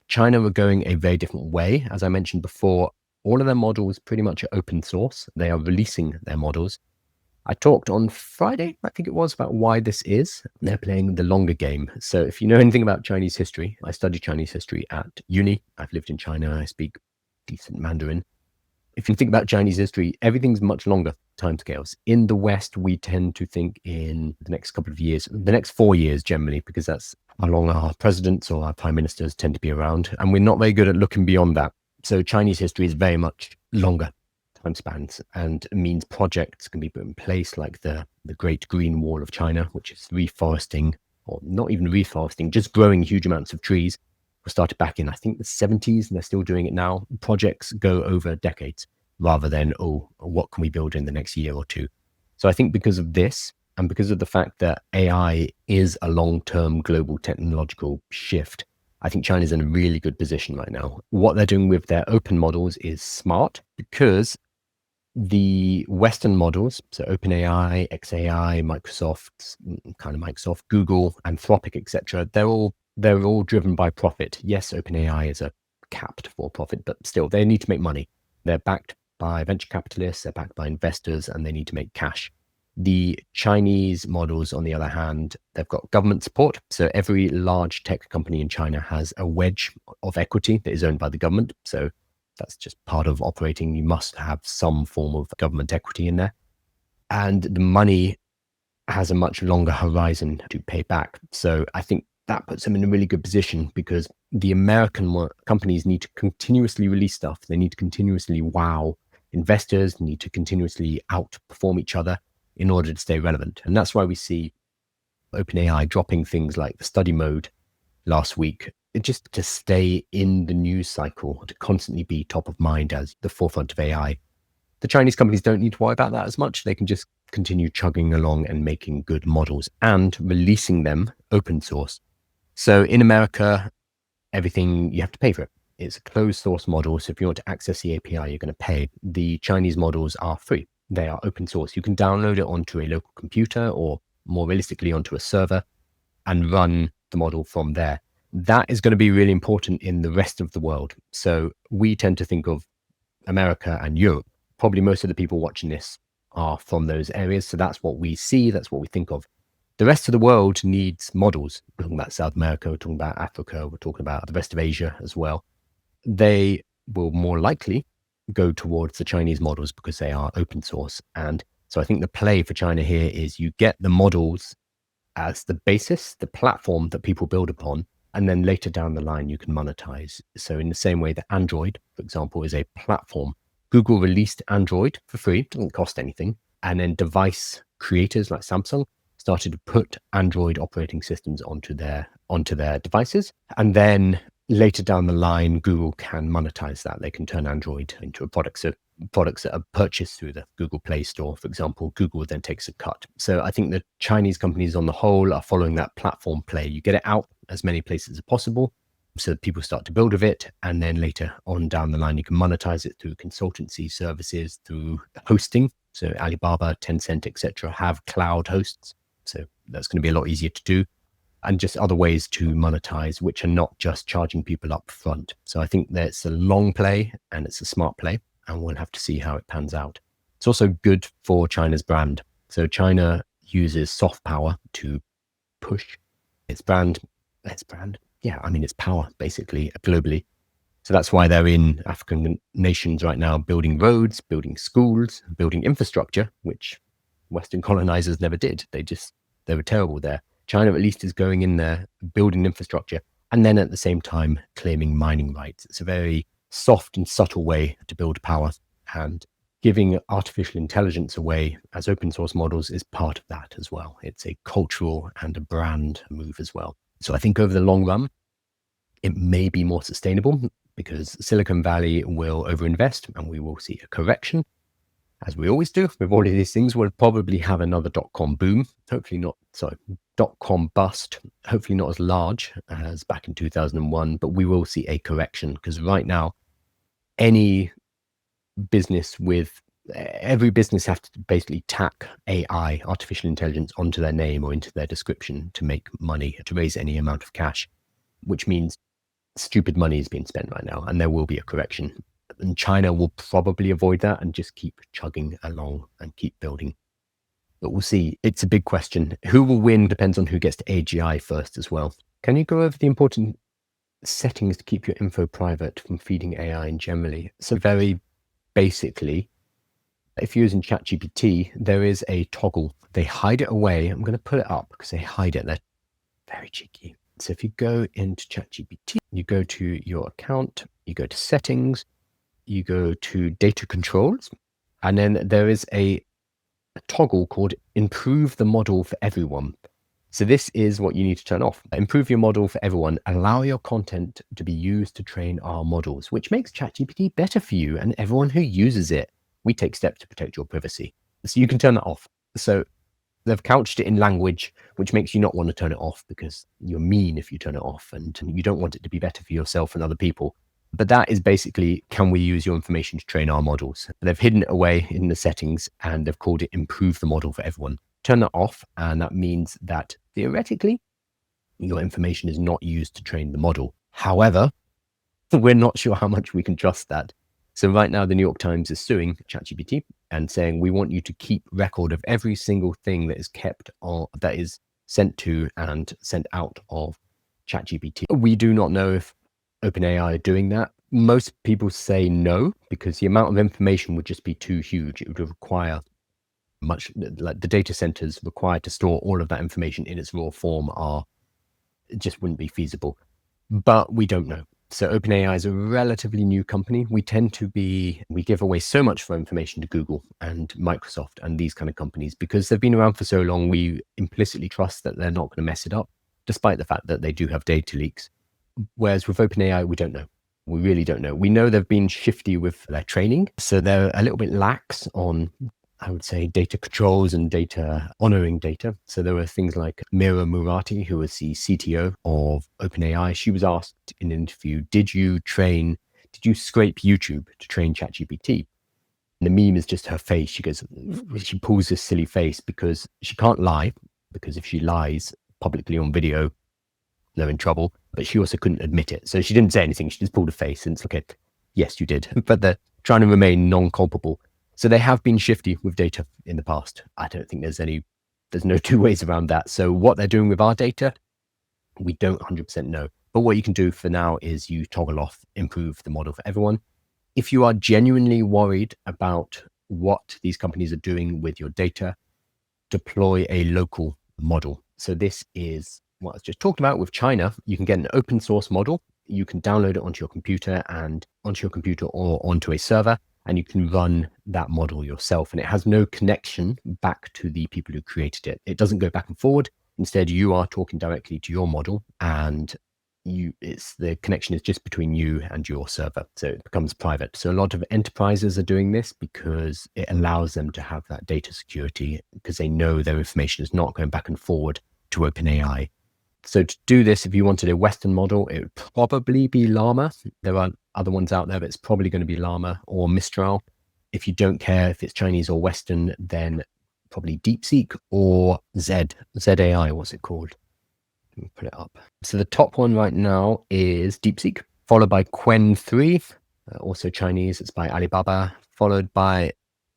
China were going a very different way. As I mentioned before, all of their models pretty much are open source. They are releasing their models. I talked on Friday, I think it was, about why this is. They're playing the longer game. So if you know anything about Chinese history, I studied Chinese history at uni. I've lived in China. I speak decent Mandarin. If you think about Chinese history, everything's much longer timescales. In the West, we tend to think in the next couple of years, the next 4 years generally, because that's how long our presidents or our prime ministers tend to be around. And we're not very good at looking beyond that. So Chinese history is very much longer time spans, and it means projects can be put in place like the Great Green Wall of China, which is reforesting, or not even reforesting, just growing huge amounts of trees. We started back in, I think, the 70s, and they're still doing it now. Projects go over decades rather than, oh, what can we build in the next year or two? So I think because of this, and because of the fact that AI is a long-term global technological shift, I think China's in a really good position right now. What they're doing with their open models is smart, because the Western models, so OpenAI, XAI, Microsoft, Google, Anthropic, etc., they're all driven by profit. Yes, OpenAI is a capped for profit, but still, they need to make money. They're backed by venture capitalists, they're backed by investors, and they need to make cash. The Chinese models, on the other hand, they've got government support. So every large tech company in China has a wedge of equity that is owned by the government. So that's just part of operating. You must have some form of government equity in there. And the money has a much longer horizon to pay back. So I think that puts them in a really good position, because the American companies need to continuously release stuff. They need to continuously wow investors, need to continuously outperform each other in order to stay relevant. And that's why we see OpenAI dropping things like the study mode last week, just to stay in the news cycle, to constantly be top of mind as the forefront of AI. The Chinese companies don't need to worry about that as much. They can just continue chugging along and making good models and releasing them open source. So in America, everything, you have to pay for it. It's a closed source model. So if you want to access the API, you're going to pay. The Chinese models are free. They are open source. You can download it onto a local computer, or more realistically onto a server, and run the model from there. That is going to be really important in the rest of the world. So we tend to think of America and Europe. Probably most of the people watching this are from those areas. So that's what we see. That's what we think of. The rest of the world needs models. We're talking about South America, we're talking about Africa, we're talking about the rest of Asia as well. They will more likely go towards the Chinese models because they are open source. And so I think the play for China here is you get the models as the basis, the platform that people build upon, and then later down the line, you can monetize. So in the same way that Android, for example, is a platform, Google released Android for free, it doesn't cost anything. And then device creators like Samsung started to put Android operating systems onto their devices. And then later down the line, Google can monetize that. They can turn Android into a product. So products that are purchased through the Google Play Store, for example, Google then takes a cut. So I think the Chinese companies on the whole are following that platform play. You get it out as many places as possible, so that people start to build with it. And then later on down the line, you can monetize it through consultancy services, through hosting. So Alibaba, Tencent, etc., have cloud hosts. So that's going to be a lot easier to do. And just other ways to monetize, which are not just charging people up front. So I think that's a long play and it's a smart play, and we'll have to see how it pans out. It's also good for China's brand. So China uses soft power to push its brand. Yeah, I mean, its power basically globally. So that's why they're in African nations right now, building roads, building schools, building infrastructure, which Western colonizers never did. They were terrible there. China at least is going in there, building infrastructure, and then at the same time claiming mining rights. It's a very soft and subtle way to build power, and giving artificial intelligence away as open source models is part of that as well. It's a cultural and a brand move as well. So I think over the long run, it may be more sustainable because Silicon Valley will overinvest and we will see a correction. As we always do with all of these things, we'll probably have another dot-com boom. Hopefully not, sorry, dot-com bust. Hopefully not as large as back in 2001, but we will see a correction because right now, every business have to basically tack AI, artificial intelligence, onto their name or into their description to make money, to raise any amount of cash, which means stupid money is being spent right now and there will be a correction. And China will probably avoid that and just keep chugging along and keep building. But we'll see. It's a big question. Who will win depends on who gets to AGI first as well. Can you go over the important settings to keep your info private from feeding AI in generally? So very basically, if you're using ChatGPT, there is a toggle. They hide it away. I'm going to pull it up because they hide it. They're very cheeky. So if you go into ChatGPT, you go to your account, you go to settings, you go to data controls, and then there is a toggle called improve the model for everyone. So this is what you need to turn off. Improve your model for everyone. Allow your content to be used to train our models, which makes ChatGPT better for you and everyone who uses it. We take steps to protect your privacy. So you can turn that off. So they've couched it in language, which makes you not want to turn it off because you're mean if you turn it off and you don't want it to be better for yourself and other people. But that is basically, can we use your information to train our models? They've hidden it away in the settings and they've called it improve the model for everyone. Turn that off, and that means that theoretically, your information is not used to train the model. However, we're not sure how much we can trust that. So right now, the New York Times is suing ChatGPT and saying, we want you to keep record of every single thing that is kept on, that is sent to and sent out of ChatGPT. We do not know if OpenAI are doing that. Most people say no, because the amount of information would just be too huge. It would require much, like the data centers required to store all of that information in its raw form it just wouldn't be feasible. But we don't know. So OpenAI is a relatively new company. We give away so much for information to Google and Microsoft and these kind of companies because they've been around for so long. We implicitly trust that they're not going to mess it up, despite the fact that they do have data leaks. Whereas with OpenAI, we don't know. We really don't know. We know they've been shifty with their training. So they're a little bit lax on, I would say, data controls and data honoring data. So there were things like Mira Murati, who was the CTO of OpenAI. She was asked in an interview, did you scrape YouTube to train ChatGPT? And the meme is just her face. She pulls this silly face because she can't lie, because if she lies publicly on video, they're in trouble, but she also couldn't admit it. So she didn't say anything. She just pulled a face and it's okay. Yes, you did. But they're trying to remain non-culpable. So they have been shifty with data in the past. I don't think there's no two ways around that. So what they're doing with our data, we don't 100% know. But what you can do for now is you toggle off, improve the model for everyone. If you are genuinely worried about what these companies are doing with your data, deploy a local model. So this is what I was just talking about with China. You can get an open source model. You can download it onto your computer or onto a server, and you can run that model yourself. And it has no connection back to the people who created it. It doesn't go back and forward. Instead, you are talking directly to your model, and the connection is just between you and your server. So it becomes private. So a lot of enterprises are doing this because it allows them to have that data security because they know their information is not going back and forward to OpenAI. So to do this, if you wanted a Western model, it would probably be Llama. There are other ones out there, but it's probably going to be Llama or Mistral. If you don't care if it's Chinese or Western, then probably DeepSeek or ZAI, what's it called? Let me put it up. So the top one right now is DeepSeek, followed by Qwen 3, also Chinese. It's by Alibaba, followed by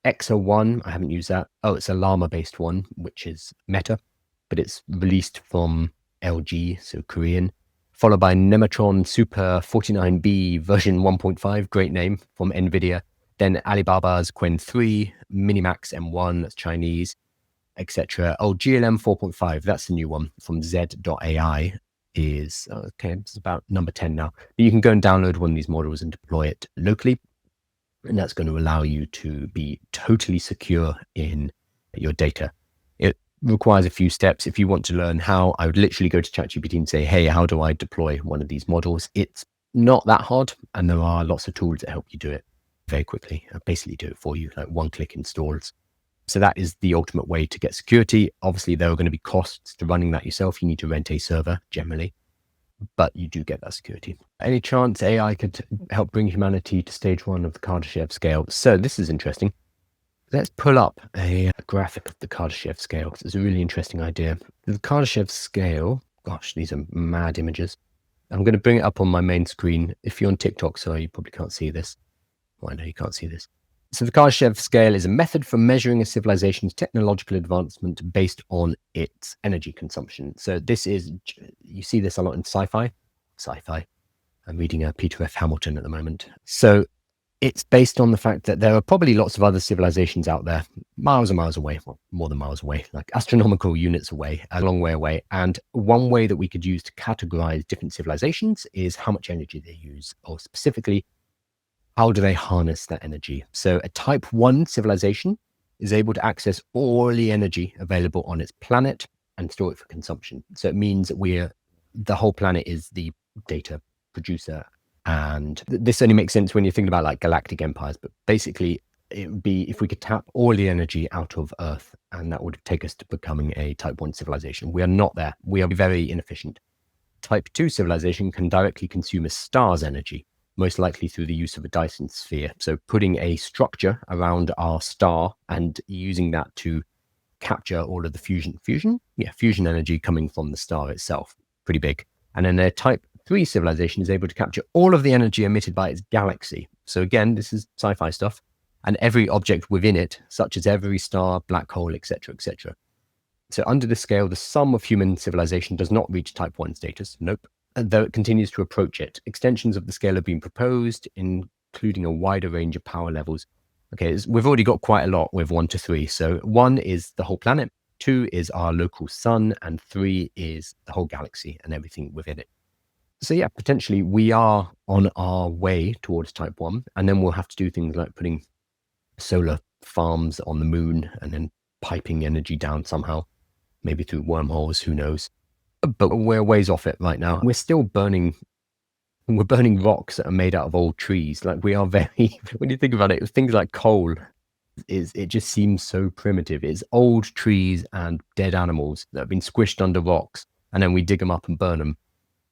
Exa1. I haven't used that. Oh, it's a Llama-based one, which is Meta, but it's released from LG, so Korean, followed by Nematron Super 49B version 1.5, great name, from NVIDIA. Then Alibaba's Qwen 3, Minimax M1, that's Chinese, etc. Oh, GLM 4.5, that's the new one from Z.ai, is, okay, it's about number 10 now. But you can go and download one of these models and deploy it locally. And that's going to allow you to be totally secure in your data. It requires a few steps. If you want to learn how, I would literally go to ChatGPT and say, hey, how do I deploy one of these models? It's not that hard. And there are lots of tools that help you do it very quickly. I basically do it for you, like one-click installs. So that is the ultimate way to get security. Obviously, there are going to be costs to running that yourself. You need to rent a server generally, but you do get that security. Any chance AI could help bring humanity to stage 1 of the Kardashev scale? So this is interesting. Let's pull up a graphic of the Kardashev scale, because it's a really interesting idea. The Kardashev scale, gosh, these are mad images. I'm going to bring it up on my main screen. If you're on TikTok, sorry, you probably can't see this. Well, I know you can't see this. So the Kardashev scale is a method for measuring a civilization's technological advancement based on its energy consumption. So this is, you see this a lot in sci-fi. I'm reading Peter F. Hamilton at the moment. So it's based on the fact that there are probably lots of other civilizations out there, miles and miles away, well, more than miles away, like astronomical units away, a long way away. And one way that we could use to categorize different civilizations is how much energy they use, or specifically, how do they harness that energy? So a type 1 civilization is able to access all the energy available on its planet and store it for consumption. So it means that the whole planet is the data producer. And this only makes sense when you're thinking about like galactic empires, but basically it would be if we could tap all the energy out of Earth, and that would take us to becoming a type 1 civilization. We are not there. We are very inefficient. Type 2 civilization can directly consume a star's energy, most likely through the use of a Dyson sphere. So putting a structure around our star and using that to capture all of the fusion energy coming from the star itself. Pretty big. And then a type 3 civilization is able to capture all of the energy emitted by its galaxy. So again, this is sci-fi stuff. And every object within it, such as every star, black hole, etc., etc. So under this scale, the sum of human civilization does not reach type 1 status. Nope. Though it continues to approach it. Extensions of the scale have been proposed, including a wider range of power levels. Okay, we've already got quite a lot with 1 to 3. So 1 is the whole planet, 2 is our local sun, and 3 is the whole galaxy and everything within it. So yeah, potentially we are on our way towards type 1, and then we'll have to do things like putting solar farms on the moon and then piping energy down somehow, maybe through wormholes, who knows. But we're ways off it right now. We're still burning rocks that are made out of old trees. Like we are very, when you think about it, things like coal, it just seems so primitive. It's old trees and dead animals that have been squished under rocks, and then we dig them up and burn them.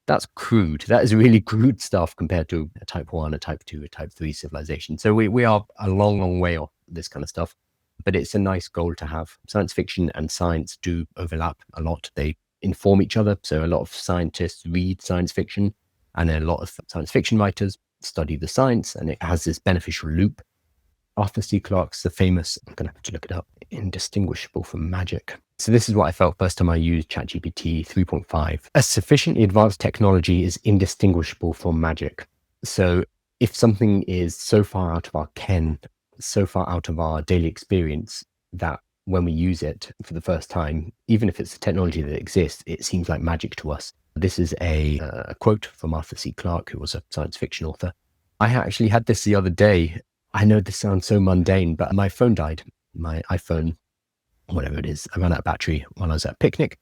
That's crude. That is really crude stuff compared to a type 1, a type 2, a type 3 civilization. So we are a long, long way off this kind of stuff. But it's a nice goal to have. Science fiction and science do overlap a lot. They inform each other. So a lot of scientists read science fiction, and a lot of science fiction writers study the science, and it has this beneficial loop. Arthur C. Clarke's the famous, I'm going to have to look it up, indistinguishable from magic. So this is what I felt first time I used ChatGPT 3.5. A sufficiently advanced technology is indistinguishable from magic. So if something is so far out of our ken, so far out of our daily experience, that when we use it for the first time, even if it's a technology that exists, it seems like magic to us. This is a quote from Arthur C. Clarke, who was a science fiction author. I actually had this the other day. I know this sounds so mundane, but my phone died. My iPhone, whatever it is, I ran out of battery while I was at a picnic.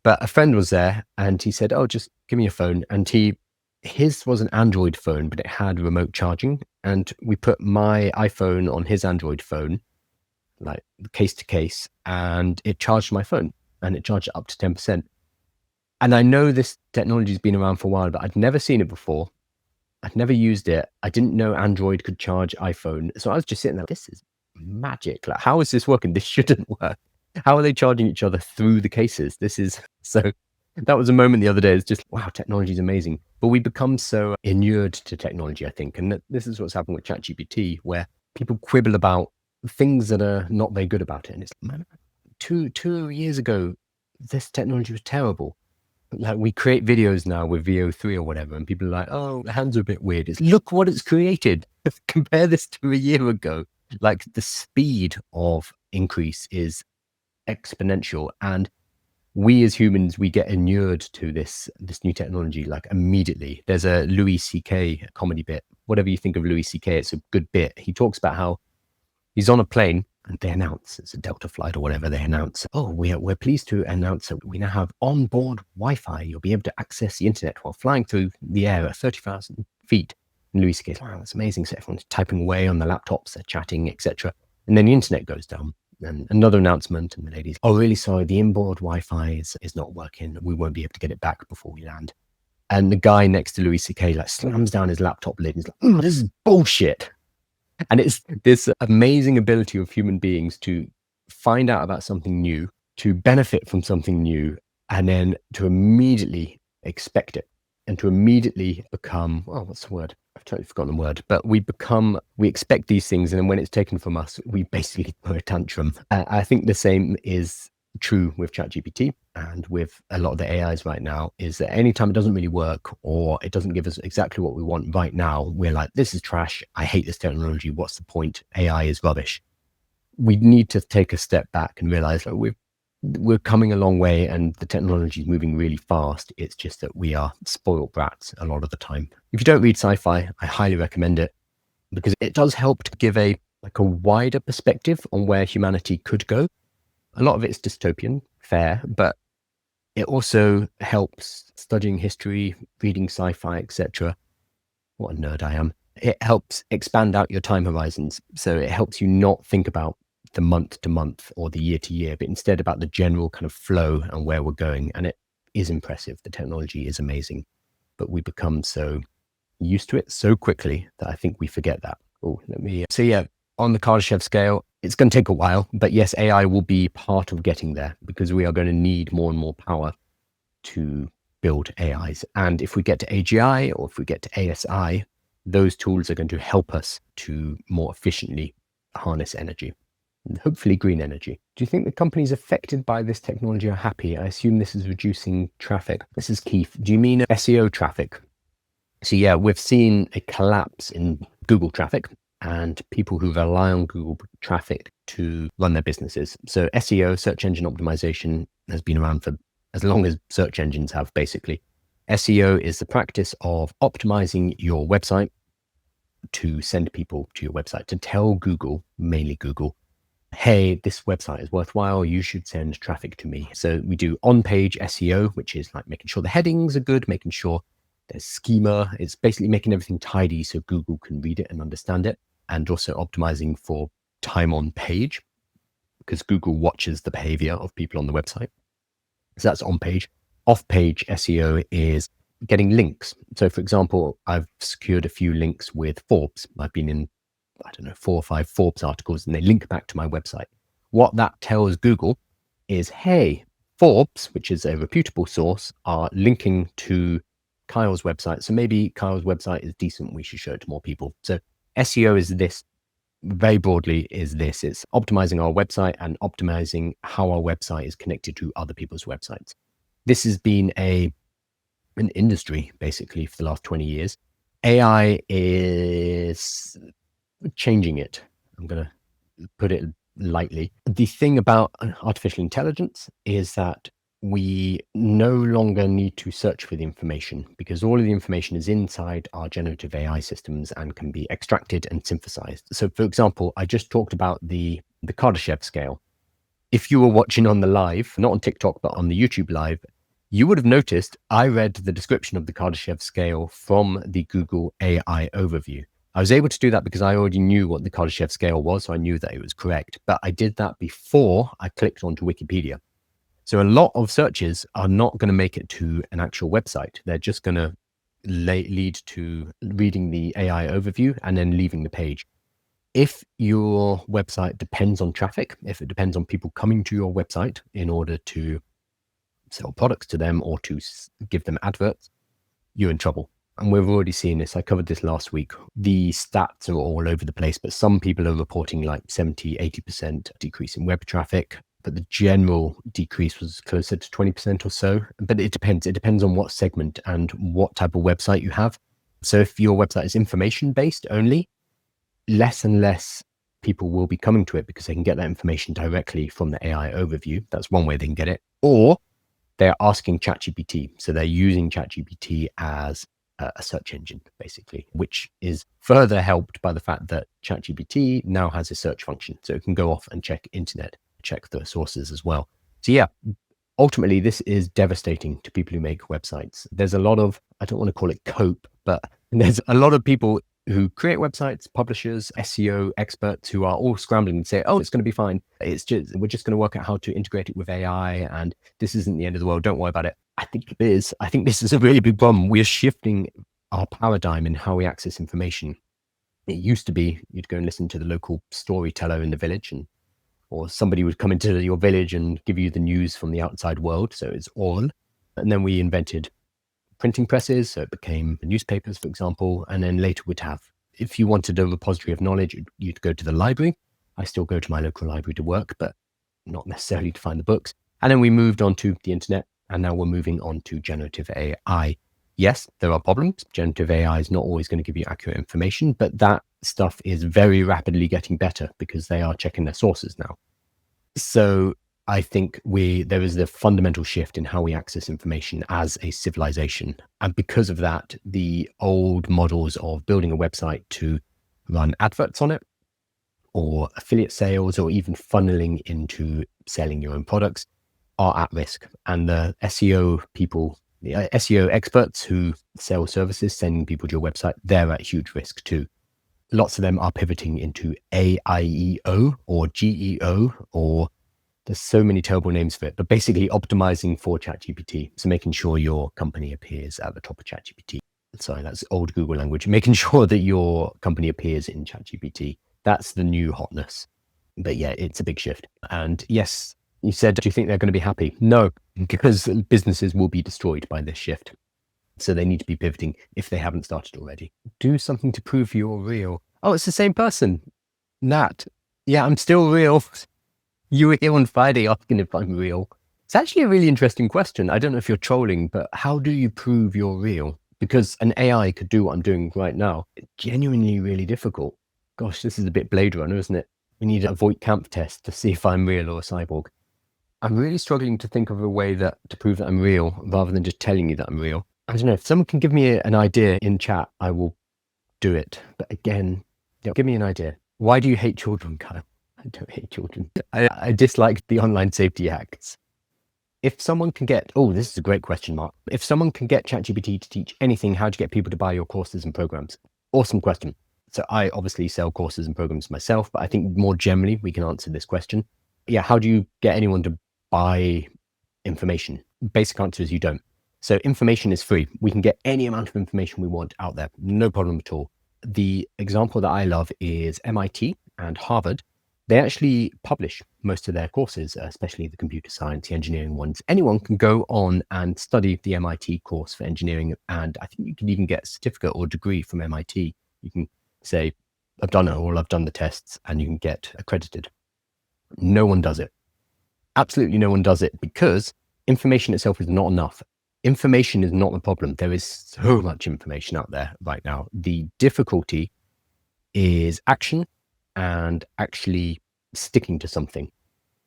But a friend was there and he said, oh, just give me your phone. And his was an Android phone, but it had remote charging. And we put my iPhone on his Android phone, like case to case, and it charged my phone, and it charged up to 10%. And I know this technology has been around for a while, but I'd never seen it before. I'd never used it. I didn't know Android could charge iPhone. So I was just sitting there, this is magic. Like, how is this working? This shouldn't work. How are they charging each other through the cases? So that was a moment the other day. It's just, wow, technology is amazing. But we become so inured to technology, I think. And this is what's happened with ChatGPT, where people quibble about things that are not very good about it. And it's, man, two years ago, this technology was terrible. Like we create videos now with VO3 or whatever, and people are like, oh, the hands are a bit weird. It's look what it's created. Compare this to a year ago. Like the speed of increase is exponential. And we as humans, we get inured to this new technology like immediately. There's a Louis C.K. comedy bit. Whatever you think of Louis C.K., it's a good bit. He talks about how he's on a plane and they announce, it's a Delta flight or whatever, they announce, oh, we're pleased to announce that we now have onboard Wi-Fi. You'll be able to access the internet while flying through the air at 30,000 feet. And Louis C.K.'s, wow, that's amazing. So everyone's typing away on the laptops, they're chatting, etc. And then the internet goes down. And another announcement, and the lady's, oh, really sorry, the inboard Wi-Fi is not working. We won't be able to get it back before we land. And the guy next to Louis C.K. like slams down his laptop lid and he's like, this is bullshit. And it's this amazing ability of human beings to find out about something new, to benefit from something new, and then to immediately expect it and to immediately become, oh, what's the word? I've totally forgotten the word, but we expect these things. And then when it's taken from us, we basically throw a tantrum. I think the same is true with ChatGPT and with a lot of the AIs right now, is that anytime it doesn't really work or it doesn't give us exactly what we want right now, we're like, this is trash. I hate this technology. What's the point? AI is rubbish. We need to take a step back and realize that we're coming a long way and the technology is moving really fast. It's just that we are spoiled brats a lot of the time. If you don't read sci-fi, I highly recommend it because it does help to give a wider perspective on where humanity could go. A lot of it's dystopian, fair, but it also helps studying history, reading sci-fi, etc. What a nerd I am. It helps expand out your time horizons. So it helps you not think about the month to month or the year to year, but instead about the general kind of flow and where we're going. And it is impressive. The technology is amazing, but we become so used to it so quickly that I think we forget that. So yeah, on the Kardashev scale, it's going to take a while, but yes, AI will be part of getting there because we are going to need more and more power to build AIs. And if we get to AGI or if we get to ASI, those tools are going to help us to more efficiently harness energy, and hopefully green energy. Do you think the companies affected by this technology are happy? I assume this is reducing traffic. This is Keith. Do you mean SEO traffic? So yeah, we've seen a collapse in Google traffic and people who rely on Google traffic to run their businesses. So SEO, search engine optimization, has been around for as long as search engines have, basically. SEO is the practice of optimizing your website to send people to your website, to tell Google, mainly Google, hey, this website is worthwhile, you should send traffic to me. So we do on-page SEO, which is like making sure the headings are good, making sure there's schema. It's basically making everything tidy so Google can read it and understand it, and also optimizing for time on page because Google watches the behavior of people on the website. So that's on page. Off page SEO is getting links. So for example, I've secured a few links with Forbes. I've been in, 4 or 5 Forbes articles and they link back to my website. What that tells Google is, hey, Forbes, which is a reputable source, are linking to Kyle's website. So maybe Kyle's website is decent. We should show it to more people. So SEO is this, very broadly, is this. It's optimizing our website and optimizing how our website is connected to other people's websites. This has been an industry, basically, for the last 20 years. AI is changing it. I'm going to put it lightly. The thing about artificial intelligence is that we no longer need to search for the information because all of the information is inside our generative AI systems and can be extracted and synthesized. So for example, I just talked about the Kardashev scale. If you were watching on the live, not on TikTok, but on the YouTube live, you would have noticed I read the description of the Kardashev scale from the Google AI overview. I was able to do that because I already knew what the Kardashev scale was, so I knew that it was correct. But I did that before I clicked onto Wikipedia. So a lot of searches are not going to make it to an actual website. They're just going to lead to reading the AI overview and then leaving the page. If your website depends on traffic, if it depends on people coming to your website in order to sell products to them or to give them adverts, you're in trouble. And we've already seen this. I covered this last week. The stats are all over the place, but some people are reporting like 70, 80% decrease in web traffic. but the general decrease was closer to 20% or so. But it depends. It depends on what segment and what type of website you have. So if your website is information based only, less and less people will be coming to it because they can get that information directly from the AI overview. That's one way they can get it. Or they're asking ChatGPT. So they're using ChatGPT as a search engine, basically, which is further helped by the fact that ChatGPT now has a search function. So it can go off and check internet, check the sources as well. So yeah, ultimately, this is devastating to people who make websites. There's a lot of, I don't want to call it cope, but there's a lot of people who create websites, publishers, SEO experts who are all scrambling and say, oh, it's going to be fine. We're just going to work out how to integrate it with AI. And this isn't the end of the world. Don't worry about it. I think it is. I think this is a really big problem. We're shifting our paradigm in how we access information. It used to be you'd go and listen to the local storyteller in the village, or somebody would come into your village and give you the news from the outside world. So it's oral. And then we invented printing presses. So it became newspapers, for example. And then later we'd have, if you wanted a repository of knowledge, you'd go to the library. I still go to my local library to work, but not necessarily to find the books. And then we moved on to the internet. And now we're moving on to generative AI. Yes, there are problems. Generative AI is not always going to give you accurate information, but that stuff is very rapidly getting better because they are checking their sources now. So I think there is a fundamental shift in how we access information as a civilization. And because of that, the old models of building a website to run adverts on it, or affiliate sales, or even funneling into selling your own products, are at risk. And the SEO people, the SEO experts who sell services, sending people to your website, they're at huge risk too. Lots of them are pivoting into AIEO or GEO, or there's so many terrible names for it, but basically optimizing for ChatGPT. So making sure your company appears at the top of ChatGPT. Sorry, that's old Google language. Making sure that your company appears in ChatGPT. That's the new hotness. But yeah, it's a big shift. And yes, you said, do you think they're going to be happy? No, because businesses will be destroyed by this shift. So they need to be pivoting if they haven't started already. Do something to prove you're real. Oh, it's the same person. Nat. Yeah, I'm still real. You were here on Friday asking if I'm real. It's actually a really interesting question. I don't know if you're trolling, but how do you prove you're real? Because an AI could do what I'm doing right now. It's genuinely really difficult. Gosh, this is a bit Blade Runner, isn't it? We need a Voight Camp test to see if I'm real or a cyborg. I'm really struggling to think of a way to prove that I'm real rather than just telling you that I'm real. I don't know, if someone can give me an idea in chat, I will do it. But again, give me an idea. Why do you hate children, Kyle? I don't hate children. I dislike the online safety acts. If someone can get, this is a great question, Mark. If someone can get ChatGPT to teach anything, how do you get people to buy your courses and programs? Awesome question. So I obviously sell courses and programs myself, but I think more generally, we can answer this question. Yeah, how do you get anyone to buy information? Basic answer is you don't. So information is free. We can get any amount of information we want out there. No problem at all. The example that I love is MIT and Harvard. They actually publish most of their courses, especially the computer science, the engineering ones. Anyone can go on and study the MIT course for engineering. And I think you can even get a certificate or degree from MIT. You can say, I've done it, or I've done the tests, and you can get accredited. No one does it. Absolutely no one does it, because information itself is not enough. Information is not the problem. There is so much information out there right now. The difficulty is action and actually sticking to something.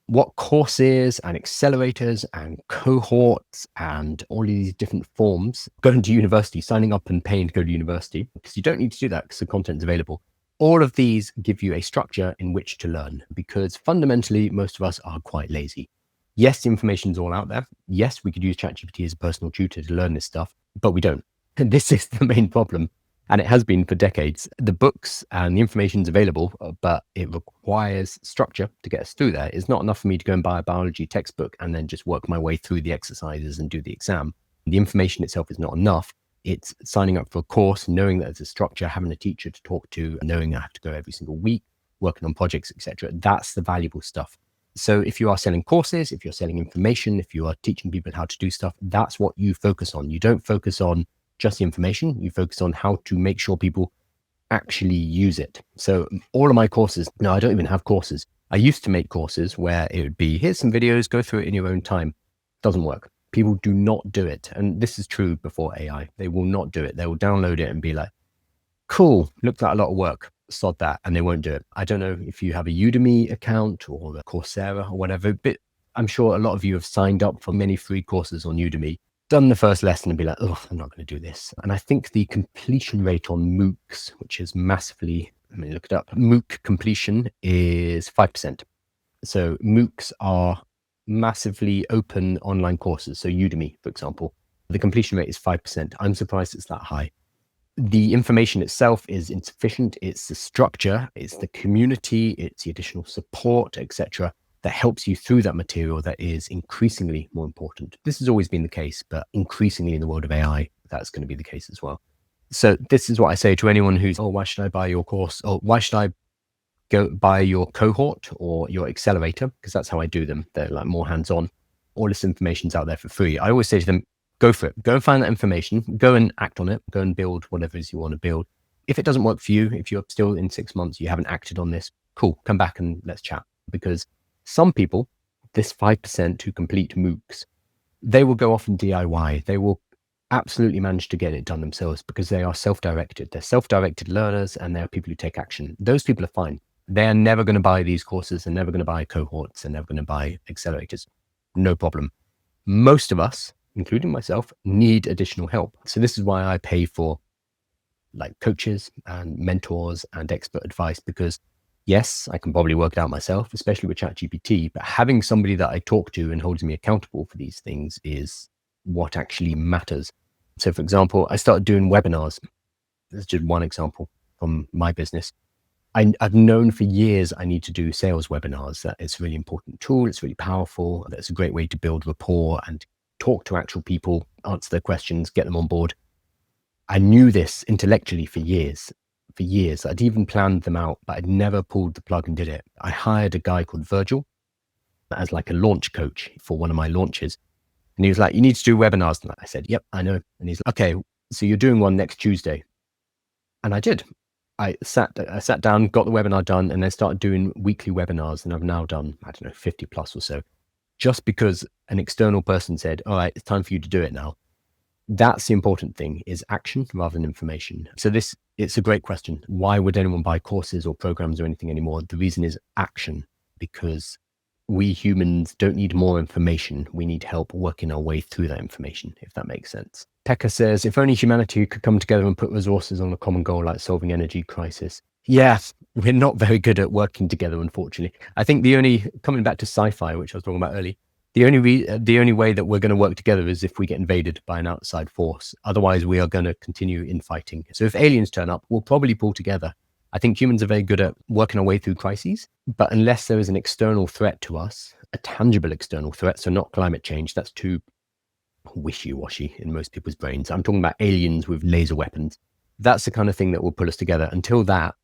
What courses and accelerators and cohorts and all these different forms, going to university, signing up and paying to go to university, because you don't need to do that because the content's available. All of these give you a structure in which to learn, because fundamentally, most of us are quite lazy. Yes, the information's all out there. Yes, we could use ChatGPT as a personal tutor to learn this stuff, but we don't. And this is the main problem. And it has been for decades. The books and the information's available, but it requires structure to get us through there. It's not enough for me to go and buy a biology textbook and then just work my way through the exercises and do the exam. The information itself is not enough. It's signing up for a course, knowing that there's a structure, having a teacher to talk to, knowing I have to go every single week, working on projects, etc. That's the valuable stuff. So if you are selling courses, if you're selling information, if you are teaching people how to do stuff, that's what you focus on. You don't focus on just the information. You focus on how to make sure people actually use it. So all of my courses, no, I don't even have courses. I used to make courses where it would be, here's some videos, go through it in your own time. Doesn't work. People do not do it. And this is true before AI. They will not do it. They will download it and be like, cool, looked like a lot of work, sod that, and they won't do it. I don't know if you have a Udemy account or a Coursera or whatever, but I'm sure a lot of you have signed up for many free courses on Udemy, done the first lesson and be like, oh, I'm not going to do this. And I think the completion rate on MOOCs, which is massively, let me look it up, MOOC completion is 5%. So MOOCs are massively open online courses. So Udemy, for example, the completion rate is 5%. I'm surprised it's that high. The information itself is insufficient. It's the structure, it's the community, it's the additional support, etc., that helps you through that material that is increasingly more important. This has always been the case, but increasingly in the world of AI, that's going to be the case as well. So this is what I say to anyone who's, oh, why should I buy your course? Or why should I go buy your cohort or your accelerator? Because that's how I do them. They're like more hands-on. All this information's out there for free. I always say to them, go for it. Go and find that information. Go and act on it. Go and build whatever it is you want to build. If it doesn't work for you, if you're still in 6 months, you haven't acted on this, cool, come back and let's chat. Because some people, this 5% who complete MOOCs, they will go off and DIY. They will absolutely manage to get it done themselves because they are self-directed. They're self-directed learners and they're people who take action. Those people are fine. They're never going to buy these courses. They're never going to buy cohorts. They're never going to buy accelerators. No problem. Most of us, including myself, need additional help. So this is why I pay for like coaches and mentors and expert advice, because yes, I can probably work it out myself, especially with ChatGPT, but having somebody that I talk to and holds me accountable for these things is what actually matters. So for example, I started doing webinars. That's just one example from my business. I've known for years I need to do sales webinars. That it's a really important tool. It's really powerful. That's a great way to build rapport and talk to actual people, answer their questions, get them on board. I knew this intellectually for years. I'd even planned them out, but I'd never pulled the plug and did it. I hired a guy called Virgil as like a launch coach for one of my launches. And he was like, you need to do webinars. And I said, yep, I know. And he's like, okay, so you're doing one next Tuesday. And I did. I sat down, got the webinar done, and then started doing weekly webinars. And I've now done, I don't know, 50 plus or so, just because an external person said, all right, it's time for you to do it now. That's the important thing, is action rather than information. So it's a great question. Why would anyone buy courses or programs or anything anymore? The reason is action, because we humans don't need more information. We need help working our way through that information, if that makes sense. Pekka says, if only humanity could come together and put resources on a common goal like solving energy crisis. Yeah, we're not very good at working together, unfortunately. I think coming back to sci-fi, which I was talking about earlier, the only way that we're going to work together is if we get invaded by an outside force. Otherwise, we are going to continue infighting. So if aliens turn up, we'll probably pull together. I think humans are very good at working our way through crises, but unless there is an external threat to us, a tangible external threat, so not climate change, that's too wishy-washy in most people's brains. I'm talking about aliens with laser weapons. That's the kind of thing that will pull us together. Until that,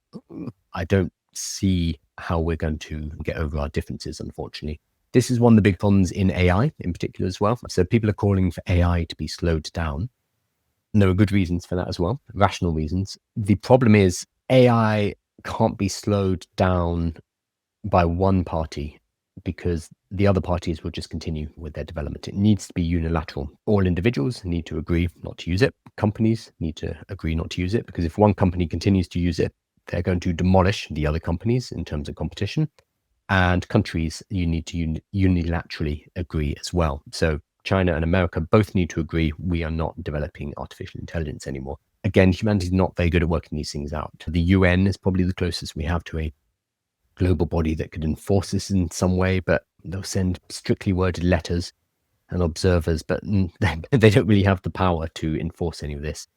I don't see how we're going to get over our differences, unfortunately. This is one of the big problems in AI in particular as well. So people are calling for AI to be slowed down. And there are good reasons for that as well, rational reasons. The problem is AI can't be slowed down by one party because the other parties will just continue with their development. It needs to be unilateral. All individuals need to agree not to use it. Companies need to agree not to use it, because if one company continues to use it, they're going to demolish the other companies in terms of competition. And countries, you need to unilaterally agree as well. So China and America both need to agree we are not developing artificial intelligence anymore. Again, humanity is not very good at working these things out. The UN is probably the closest we have to a global body that could enforce this in some way, but they'll send strictly worded letters and observers, but they don't really have the power to enforce any of this.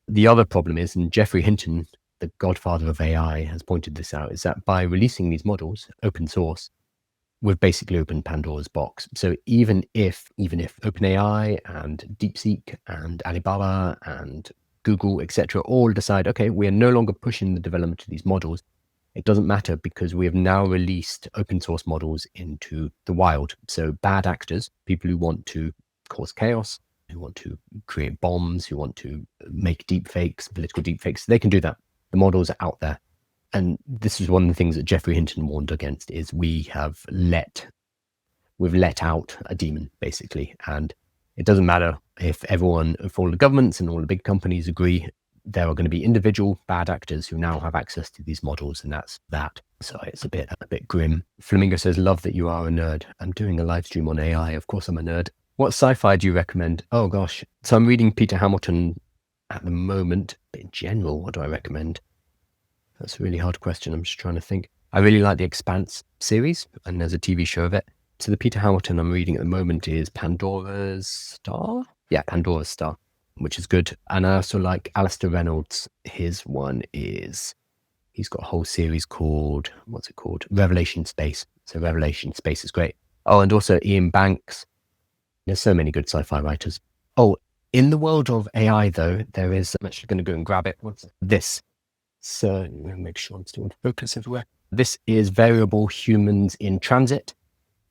The other problem is, and Geoffrey Hinton, the godfather of AI, has pointed this out, is that by releasing these models open source, we've basically opened Pandora's box. So even if OpenAI and DeepSeek and Alibaba and Google, etc., all decide, okay, we are no longer pushing the development of these models, it doesn't matter, because we have now released open source models into the wild. So bad actors, people who want to cause chaos, who want to create bombs, who want to make deepfakes, political deepfakes, they can do that. The models are out there. and this is one of the things that Geoffrey Hinton warned against, is we've let out a demon, basically. And it doesn't matter if all the governments and all the big companies agree, there are going to be individual bad actors who now have access to these models, and that's that. So it's a bit grim. Flamingo says, love that you are a nerd. I'm doing a live stream on AI. Of course I'm a nerd. What sci-fi do you recommend? Oh gosh. So I'm reading Peter Hamilton at the moment. But in general, what do I recommend? That's a really hard question. I'm just trying to think. I really like the Expanse series, and there's a TV show of it. So the Peter Hamilton I'm reading at the moment is Pandora's Star? Yeah, Pandora's Star, which is good. And I also like Alistair Reynolds. His one is, he's got a whole series called, what's it called? Revelation Space. So Revelation Space is great. Oh, and also Ian Banks. There's so many good sci-fi writers. Oh, in the world of AI, though, there is, I'm actually going to go and grab it. What's this? So I'm going to make sure I'm still in focus everywhere. This is Variable Humans in Transit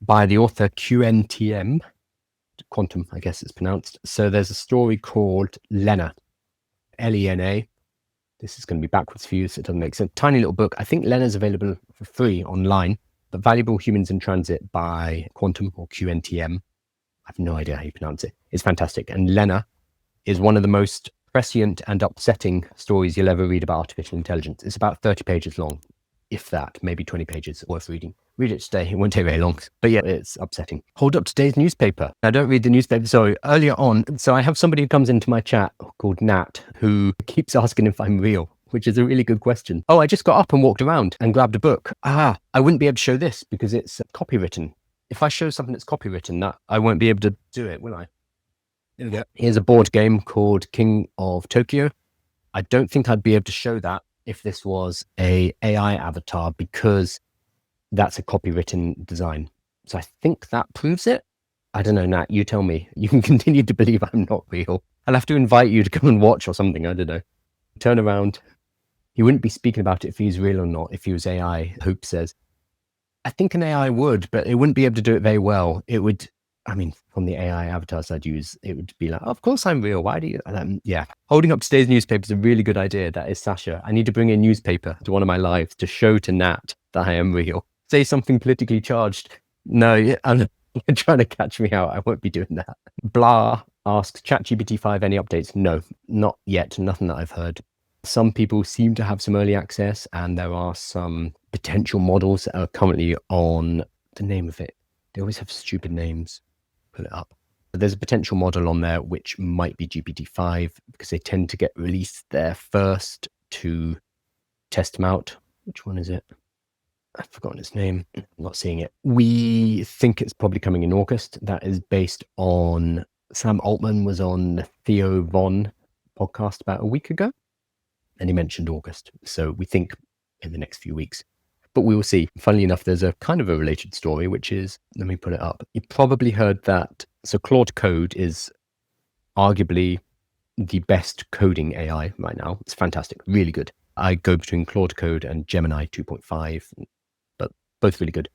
by the author QNTM. Quantum, I guess it's pronounced. So there's a story called Lena, Lena. This is going to be backwards for you, so it doesn't make sense. Tiny little book. I think Lena's available for free online, but Valuable Humans in Transit by Quantum or QNTM. I have no idea how you pronounce it. It's fantastic. And Lena is one of the most prescient and upsetting stories you'll ever read about artificial intelligence. It's about 30 pages long, if that, maybe 20 pages worth reading. Read it today. It won't take very long. But yeah, it's upsetting. Hold up today's newspaper. I don't read the newspaper. Sorry, earlier on. So I have somebody who comes into my chat called Nat, who keeps asking if I'm real, which is a really good question. Oh, I just got up and walked around and grabbed a book. I wouldn't be able to show this because it's copywritten. If I show something that's copywritten, that I won't be able to do it, will I? There we go. Here's a board game called King of Tokyo. I don't think I'd be able to show that if this was a AI avatar, because that's a copywritten design. So I think that proves it. I don't know, Nat, you tell me. You can continue to believe I'm not real. I'll have to invite you to come and watch or something. I don't know. Turn around. He wouldn't be speaking about it if he was real or not, if he was AI, Hope says. I think an AI would, but it wouldn't be able to do it very well. It would, I mean, from the AI avatars I'd use, it would be like, of course I'm real. Why do you? Yeah. Holding up today's newspaper is a really good idea. That is Sasha. I need to bring a newspaper to one of my lives to show to Nat that I am real. Say something politically charged. No, you're trying to catch me out. I won't be doing that. Blah asks, ChatGPT 5, any updates? No, not yet. Nothing that I've heard. Some people seem to have some early access, and there are some potential models that are currently on the name of it. They always have stupid names. Pull it up. But there's a potential model on there which might be GPT-5 because they tend to get released there first to test them out. Which one is it? I've forgotten its name. I'm not seeing it. We think it's probably coming in August. That is based on Sam Altman was on the Theo Von podcast about a week ago, and he mentioned August. So we think in the next few weeks. But we will see. Funnily enough, there's a kind of a related story, which is, let me put it up. You probably heard that. So Claude Code is arguably the best coding AI right now. It's fantastic, really good. I go between Claude Code and Gemini 2.5, but both really good.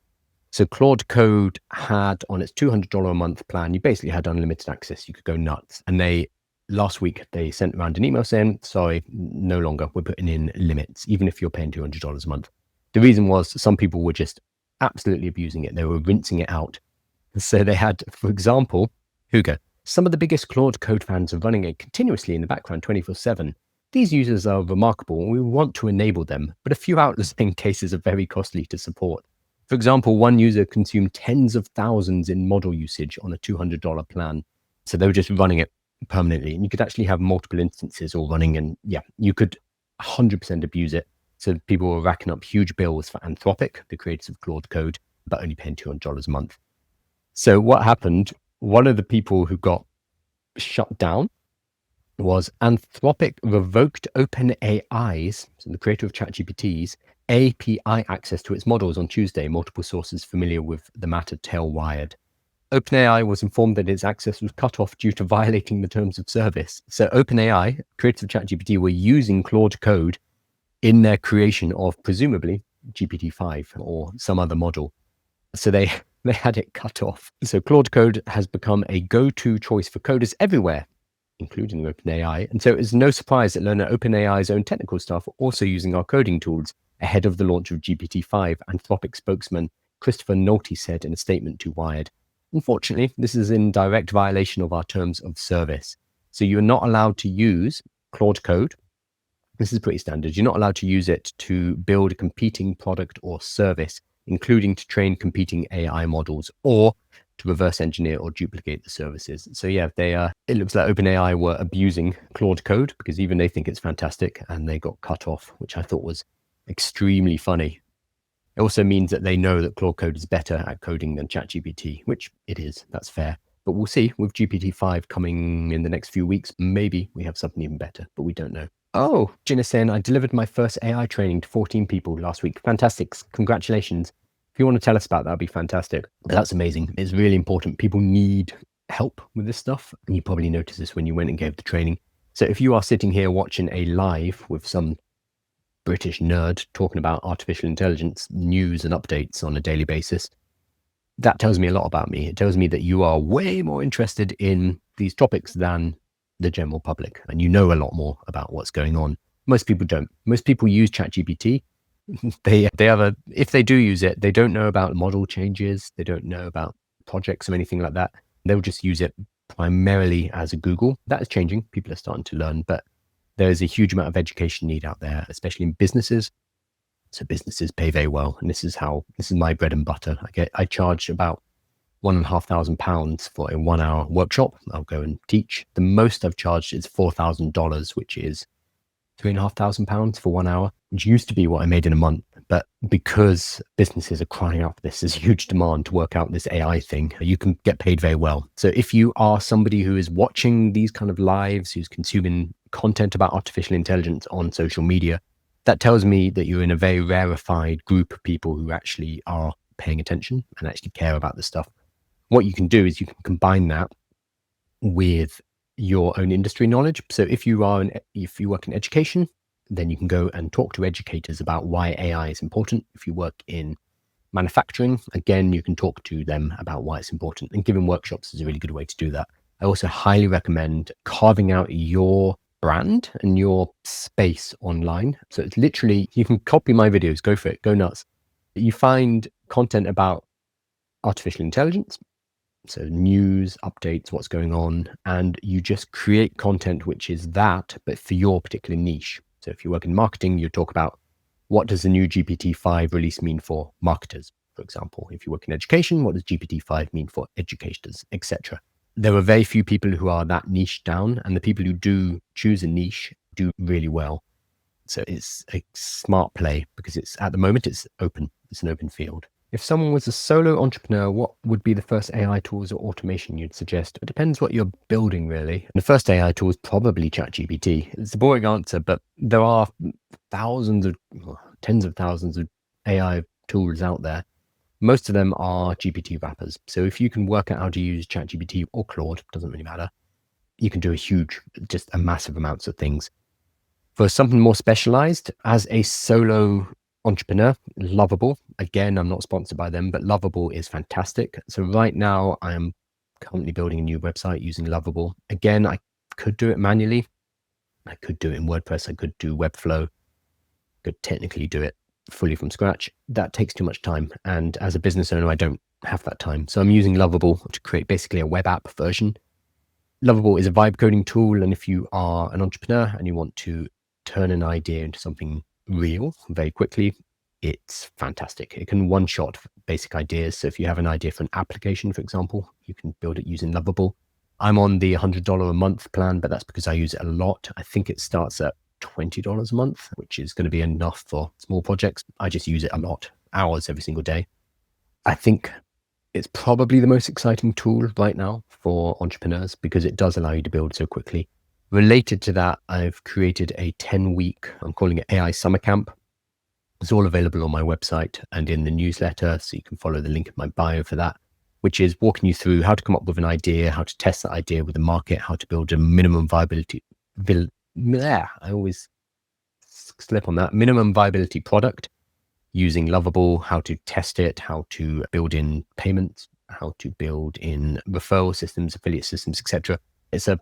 So Claude Code had on its $200 a month plan, you basically had unlimited access. You could go nuts. And last week, they sent around an email saying, sorry, no longer. We're putting in limits, even if you're paying $200 a month. The reason was some people were just absolutely abusing it. They were rinsing it out. So they had, for example, Hugo, some of the biggest Claude Code fans are running it continuously in the background 24/7. These users are remarkable and we want to enable them, but a few outlier cases are very costly to support. For example, one user consumed tens of thousands in model usage on a $200 plan. So they were just running it permanently, and you could actually have multiple instances all running, and yeah, you could 100% abuse it. So people were racking up huge bills for Anthropic, the creators of Claude Code, but only paying $200 a month. So what happened, one of the people who got shut down was Anthropic revoked OpenAI's, so the creator of ChatGPT's, API access to its models on Tuesday, multiple sources familiar with the matter tell Wired. OpenAI was informed that its access was cut off due to violating the terms of service. So OpenAI, creators of ChatGPT, were using Claude Code in their creation of presumably GPT-5 or some other model. So they had it cut off. So Claude Code has become a go-to choice for coders everywhere, including OpenAI. And so it's no surprise that learn that OpenAI's own technical staff are also using our coding tools. ahead of the launch of GPT-5, Anthropic spokesman Christopher Nolte said in a statement to Wired. Unfortunately, this is in direct violation of our terms of service. So you're not allowed to use Claude code. This is pretty standard. You're not allowed to use it to build a competing product or service, including to train competing AI models or to reverse engineer or duplicate the services. So yeah, it looks like OpenAI were abusing Claude code because even they think it's fantastic and they got cut off, which I thought was extremely funny. It also means that they know that Claude code is better at coding than ChatGPT, which it is. That's fair. But we'll see with GPT-5 coming in the next few weeks. Maybe we have something even better, but we don't know. Oh, Jin is saying, I delivered my first AI training to 14 people last week. Fantastic. Congratulations. If you want to tell us about that, that'd be fantastic. That's amazing. It's really important. People need help with this stuff. And you probably noticed this when you went and gave the training. So if you are sitting here watching a live with some British nerd talking about artificial intelligence news and updates on a daily basis, that tells me a lot about me. It tells me that you are way more interested in these topics than the general public, and you know a lot more about what's going on. Most people don't. Most people use ChatGPT. If they do use it, they don't know about model changes. They don't know about projects or anything like that. They'll just use it primarily as a Google. That is changing. People are starting to learn, but there is a huge amount of education need out there, especially in businesses. So businesses pay very well, and this is my bread and butter. I charge about £1,500 for a 1 hour workshop. I'll go and teach. The most I've charged is $4,000, which is £3,500 for 1 hour, which used to be what I made in a month. But because businesses are crying out for this, there's a huge demand to work out this AI thing. You can get paid very well. So if you are somebody who is watching these kind of lives, who's consuming content about artificial intelligence on social media, that tells me that you're in a very rarefied group of people who actually are paying attention and actually care about this stuff. What you can do is you can combine that with your own industry knowledge. So if you work in education, then you can go and talk to educators about why AI is important. If you work in manufacturing, again, you can talk to them about why it's important. And giving workshops is a really good way to do that. I also highly recommend carving out your brand and your space online. So it's literally, you can copy my videos, go for it, go nuts. You find content about artificial intelligence, so news, updates, what's going on, and you just create content which is that, but for your particular niche. So if you work in marketing, you talk about what does the new GPT-5 release mean for marketers, for example. If you work in education, what does GPT-5 mean for educators, etc. There are very few people who are that niche down, and the people who do choose a niche do really well. So it's a smart play because at the moment it's open. It's an open field. If someone was a solo entrepreneur, what would be the first AI tools or automation you'd suggest? It depends what you're building, really. And the first AI tool is probably ChatGPT. It's a boring answer, but there are tens of thousands of AI tools out there. Most of them are GPT wrappers. So if you can work out how to use ChatGPT or Claude, doesn't really matter, you can do just a massive amounts of things. For something more specialized, as a solo entrepreneur, Lovable. Again, I'm not sponsored by them, but Lovable is fantastic. So right now I am currently building a new website using Lovable. Again, I could do it manually. I could do it in WordPress. I could do Webflow. Could technically do it fully from scratch. That takes too much time. And as a business owner, I don't have that time. So I'm using Lovable to create basically a web app version. Lovable is a vibe coding tool. And if you are an entrepreneur and you want to turn an idea into something real very quickly, it's fantastic. It can one-shot basic ideas. So if you have an idea for an application, for example, you can build it using Lovable. I'm on the $100 a month plan, but that's because I use it a lot. I think it starts at $20 a month, which is going to be enough for small projects. I just use it a lot, hours every single day. I think it's probably the most exciting tool right now for entrepreneurs because it does allow you to build so quickly. Related to that, I've created a 10-week, I'm calling it AI Summer Camp. It's all available on my website and in the newsletter, so you can follow the link in my bio for that, which is walking you through how to come up with an idea, how to test that idea with the market, how to build a minimum viability. I always slip on that. Minimum viability product using Lovable, how to test it, how to build in payments, how to build in referral systems, affiliate systems, etc. It's a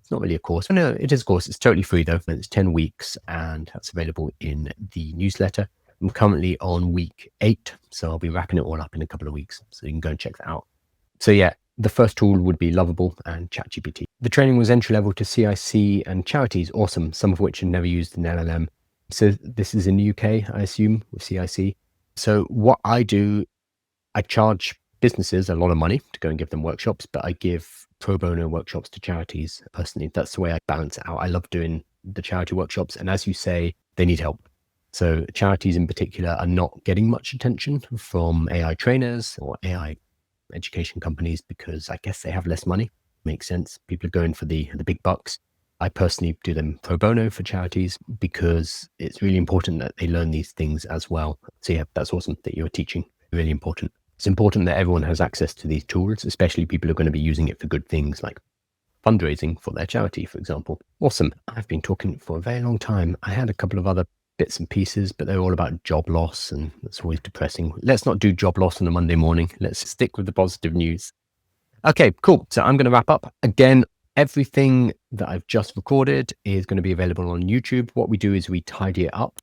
It's not really a course. No, it is a course. It's totally free though. It's 10 weeks and that's available in the newsletter. I'm currently on week 8, so I'll be wrapping it all up in a couple of weeks. So you can go and check that out. So yeah, the first tool would be Lovable and ChatGPT. The training was entry level to CIC and charities. Awesome. Some of which have never used an LLM. So this is in the UK, I assume, with CIC. So what I do, I charge businesses a lot of money to go and give them workshops, but I give pro bono workshops to charities personally. That's the way I balance it out. I love doing the charity workshops. And as you say, they need help. So charities in particular are not getting much attention from AI trainers or AI education companies because I guess they have less money. Makes sense. People are going for the big bucks. I personally do them pro bono for charities because it's really important that they learn these things as well. So yeah, that's awesome that you're teaching. Really important. It's important that everyone has access to these tools, especially people who are going to be using it for good things like fundraising for their charity, for example. Awesome. I've been talking for a very long time. I had a couple of other bits and pieces, but they're all about job loss, and that's always depressing. Let's not do job loss on a Monday morning. Let's stick with the positive news. Okay, cool. So I'm going to wrap up. Again, everything that I've just recorded is going to be available on YouTube. What we do is we tidy it up.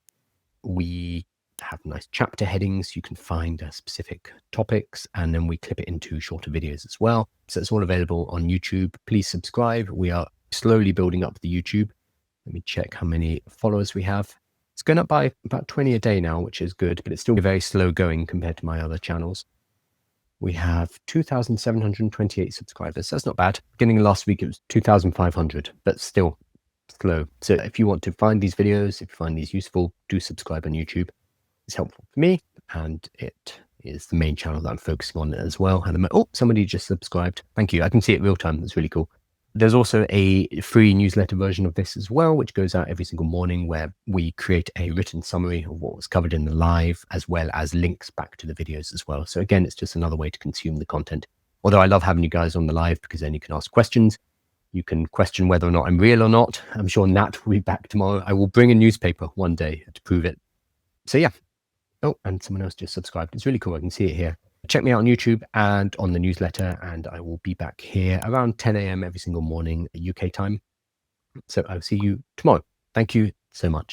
We have nice chapter headings. You can find specific topics, and then we clip it into shorter videos as well. So it's all available on YouTube. Please subscribe. We are slowly building up the YouTube. Let me check how many followers we have. It's going up by about 20 a day now, which is good, but it's still very slow going compared to my other channels. We have 2,728 subscribers. That's not bad. Beginning of last week, it was 2,500, but still slow. So if you want to find these videos, if you find these useful, do subscribe on YouTube. It's helpful for me, and it is the main channel that I'm focusing on as well. And oh, somebody just subscribed. Thank you. I can see it real time. That's really cool. There's also a free newsletter version of this as well, which goes out every single morning, where we create a written summary of what was covered in the live, as well as links back to the videos as well. So again, it's just another way to consume the content. Although I love having you guys on the live because then you can ask questions. You can question whether or not I'm real or not. I'm sure Nat will be back tomorrow. I will bring a newspaper one day to prove it. So yeah. Oh, and someone else just subscribed. It's really cool. I can see it here. Check me out on YouTube and on the newsletter, and I will be back here around 10 a.m. every single morning UK time. So I'll see you tomorrow. Thank you so much.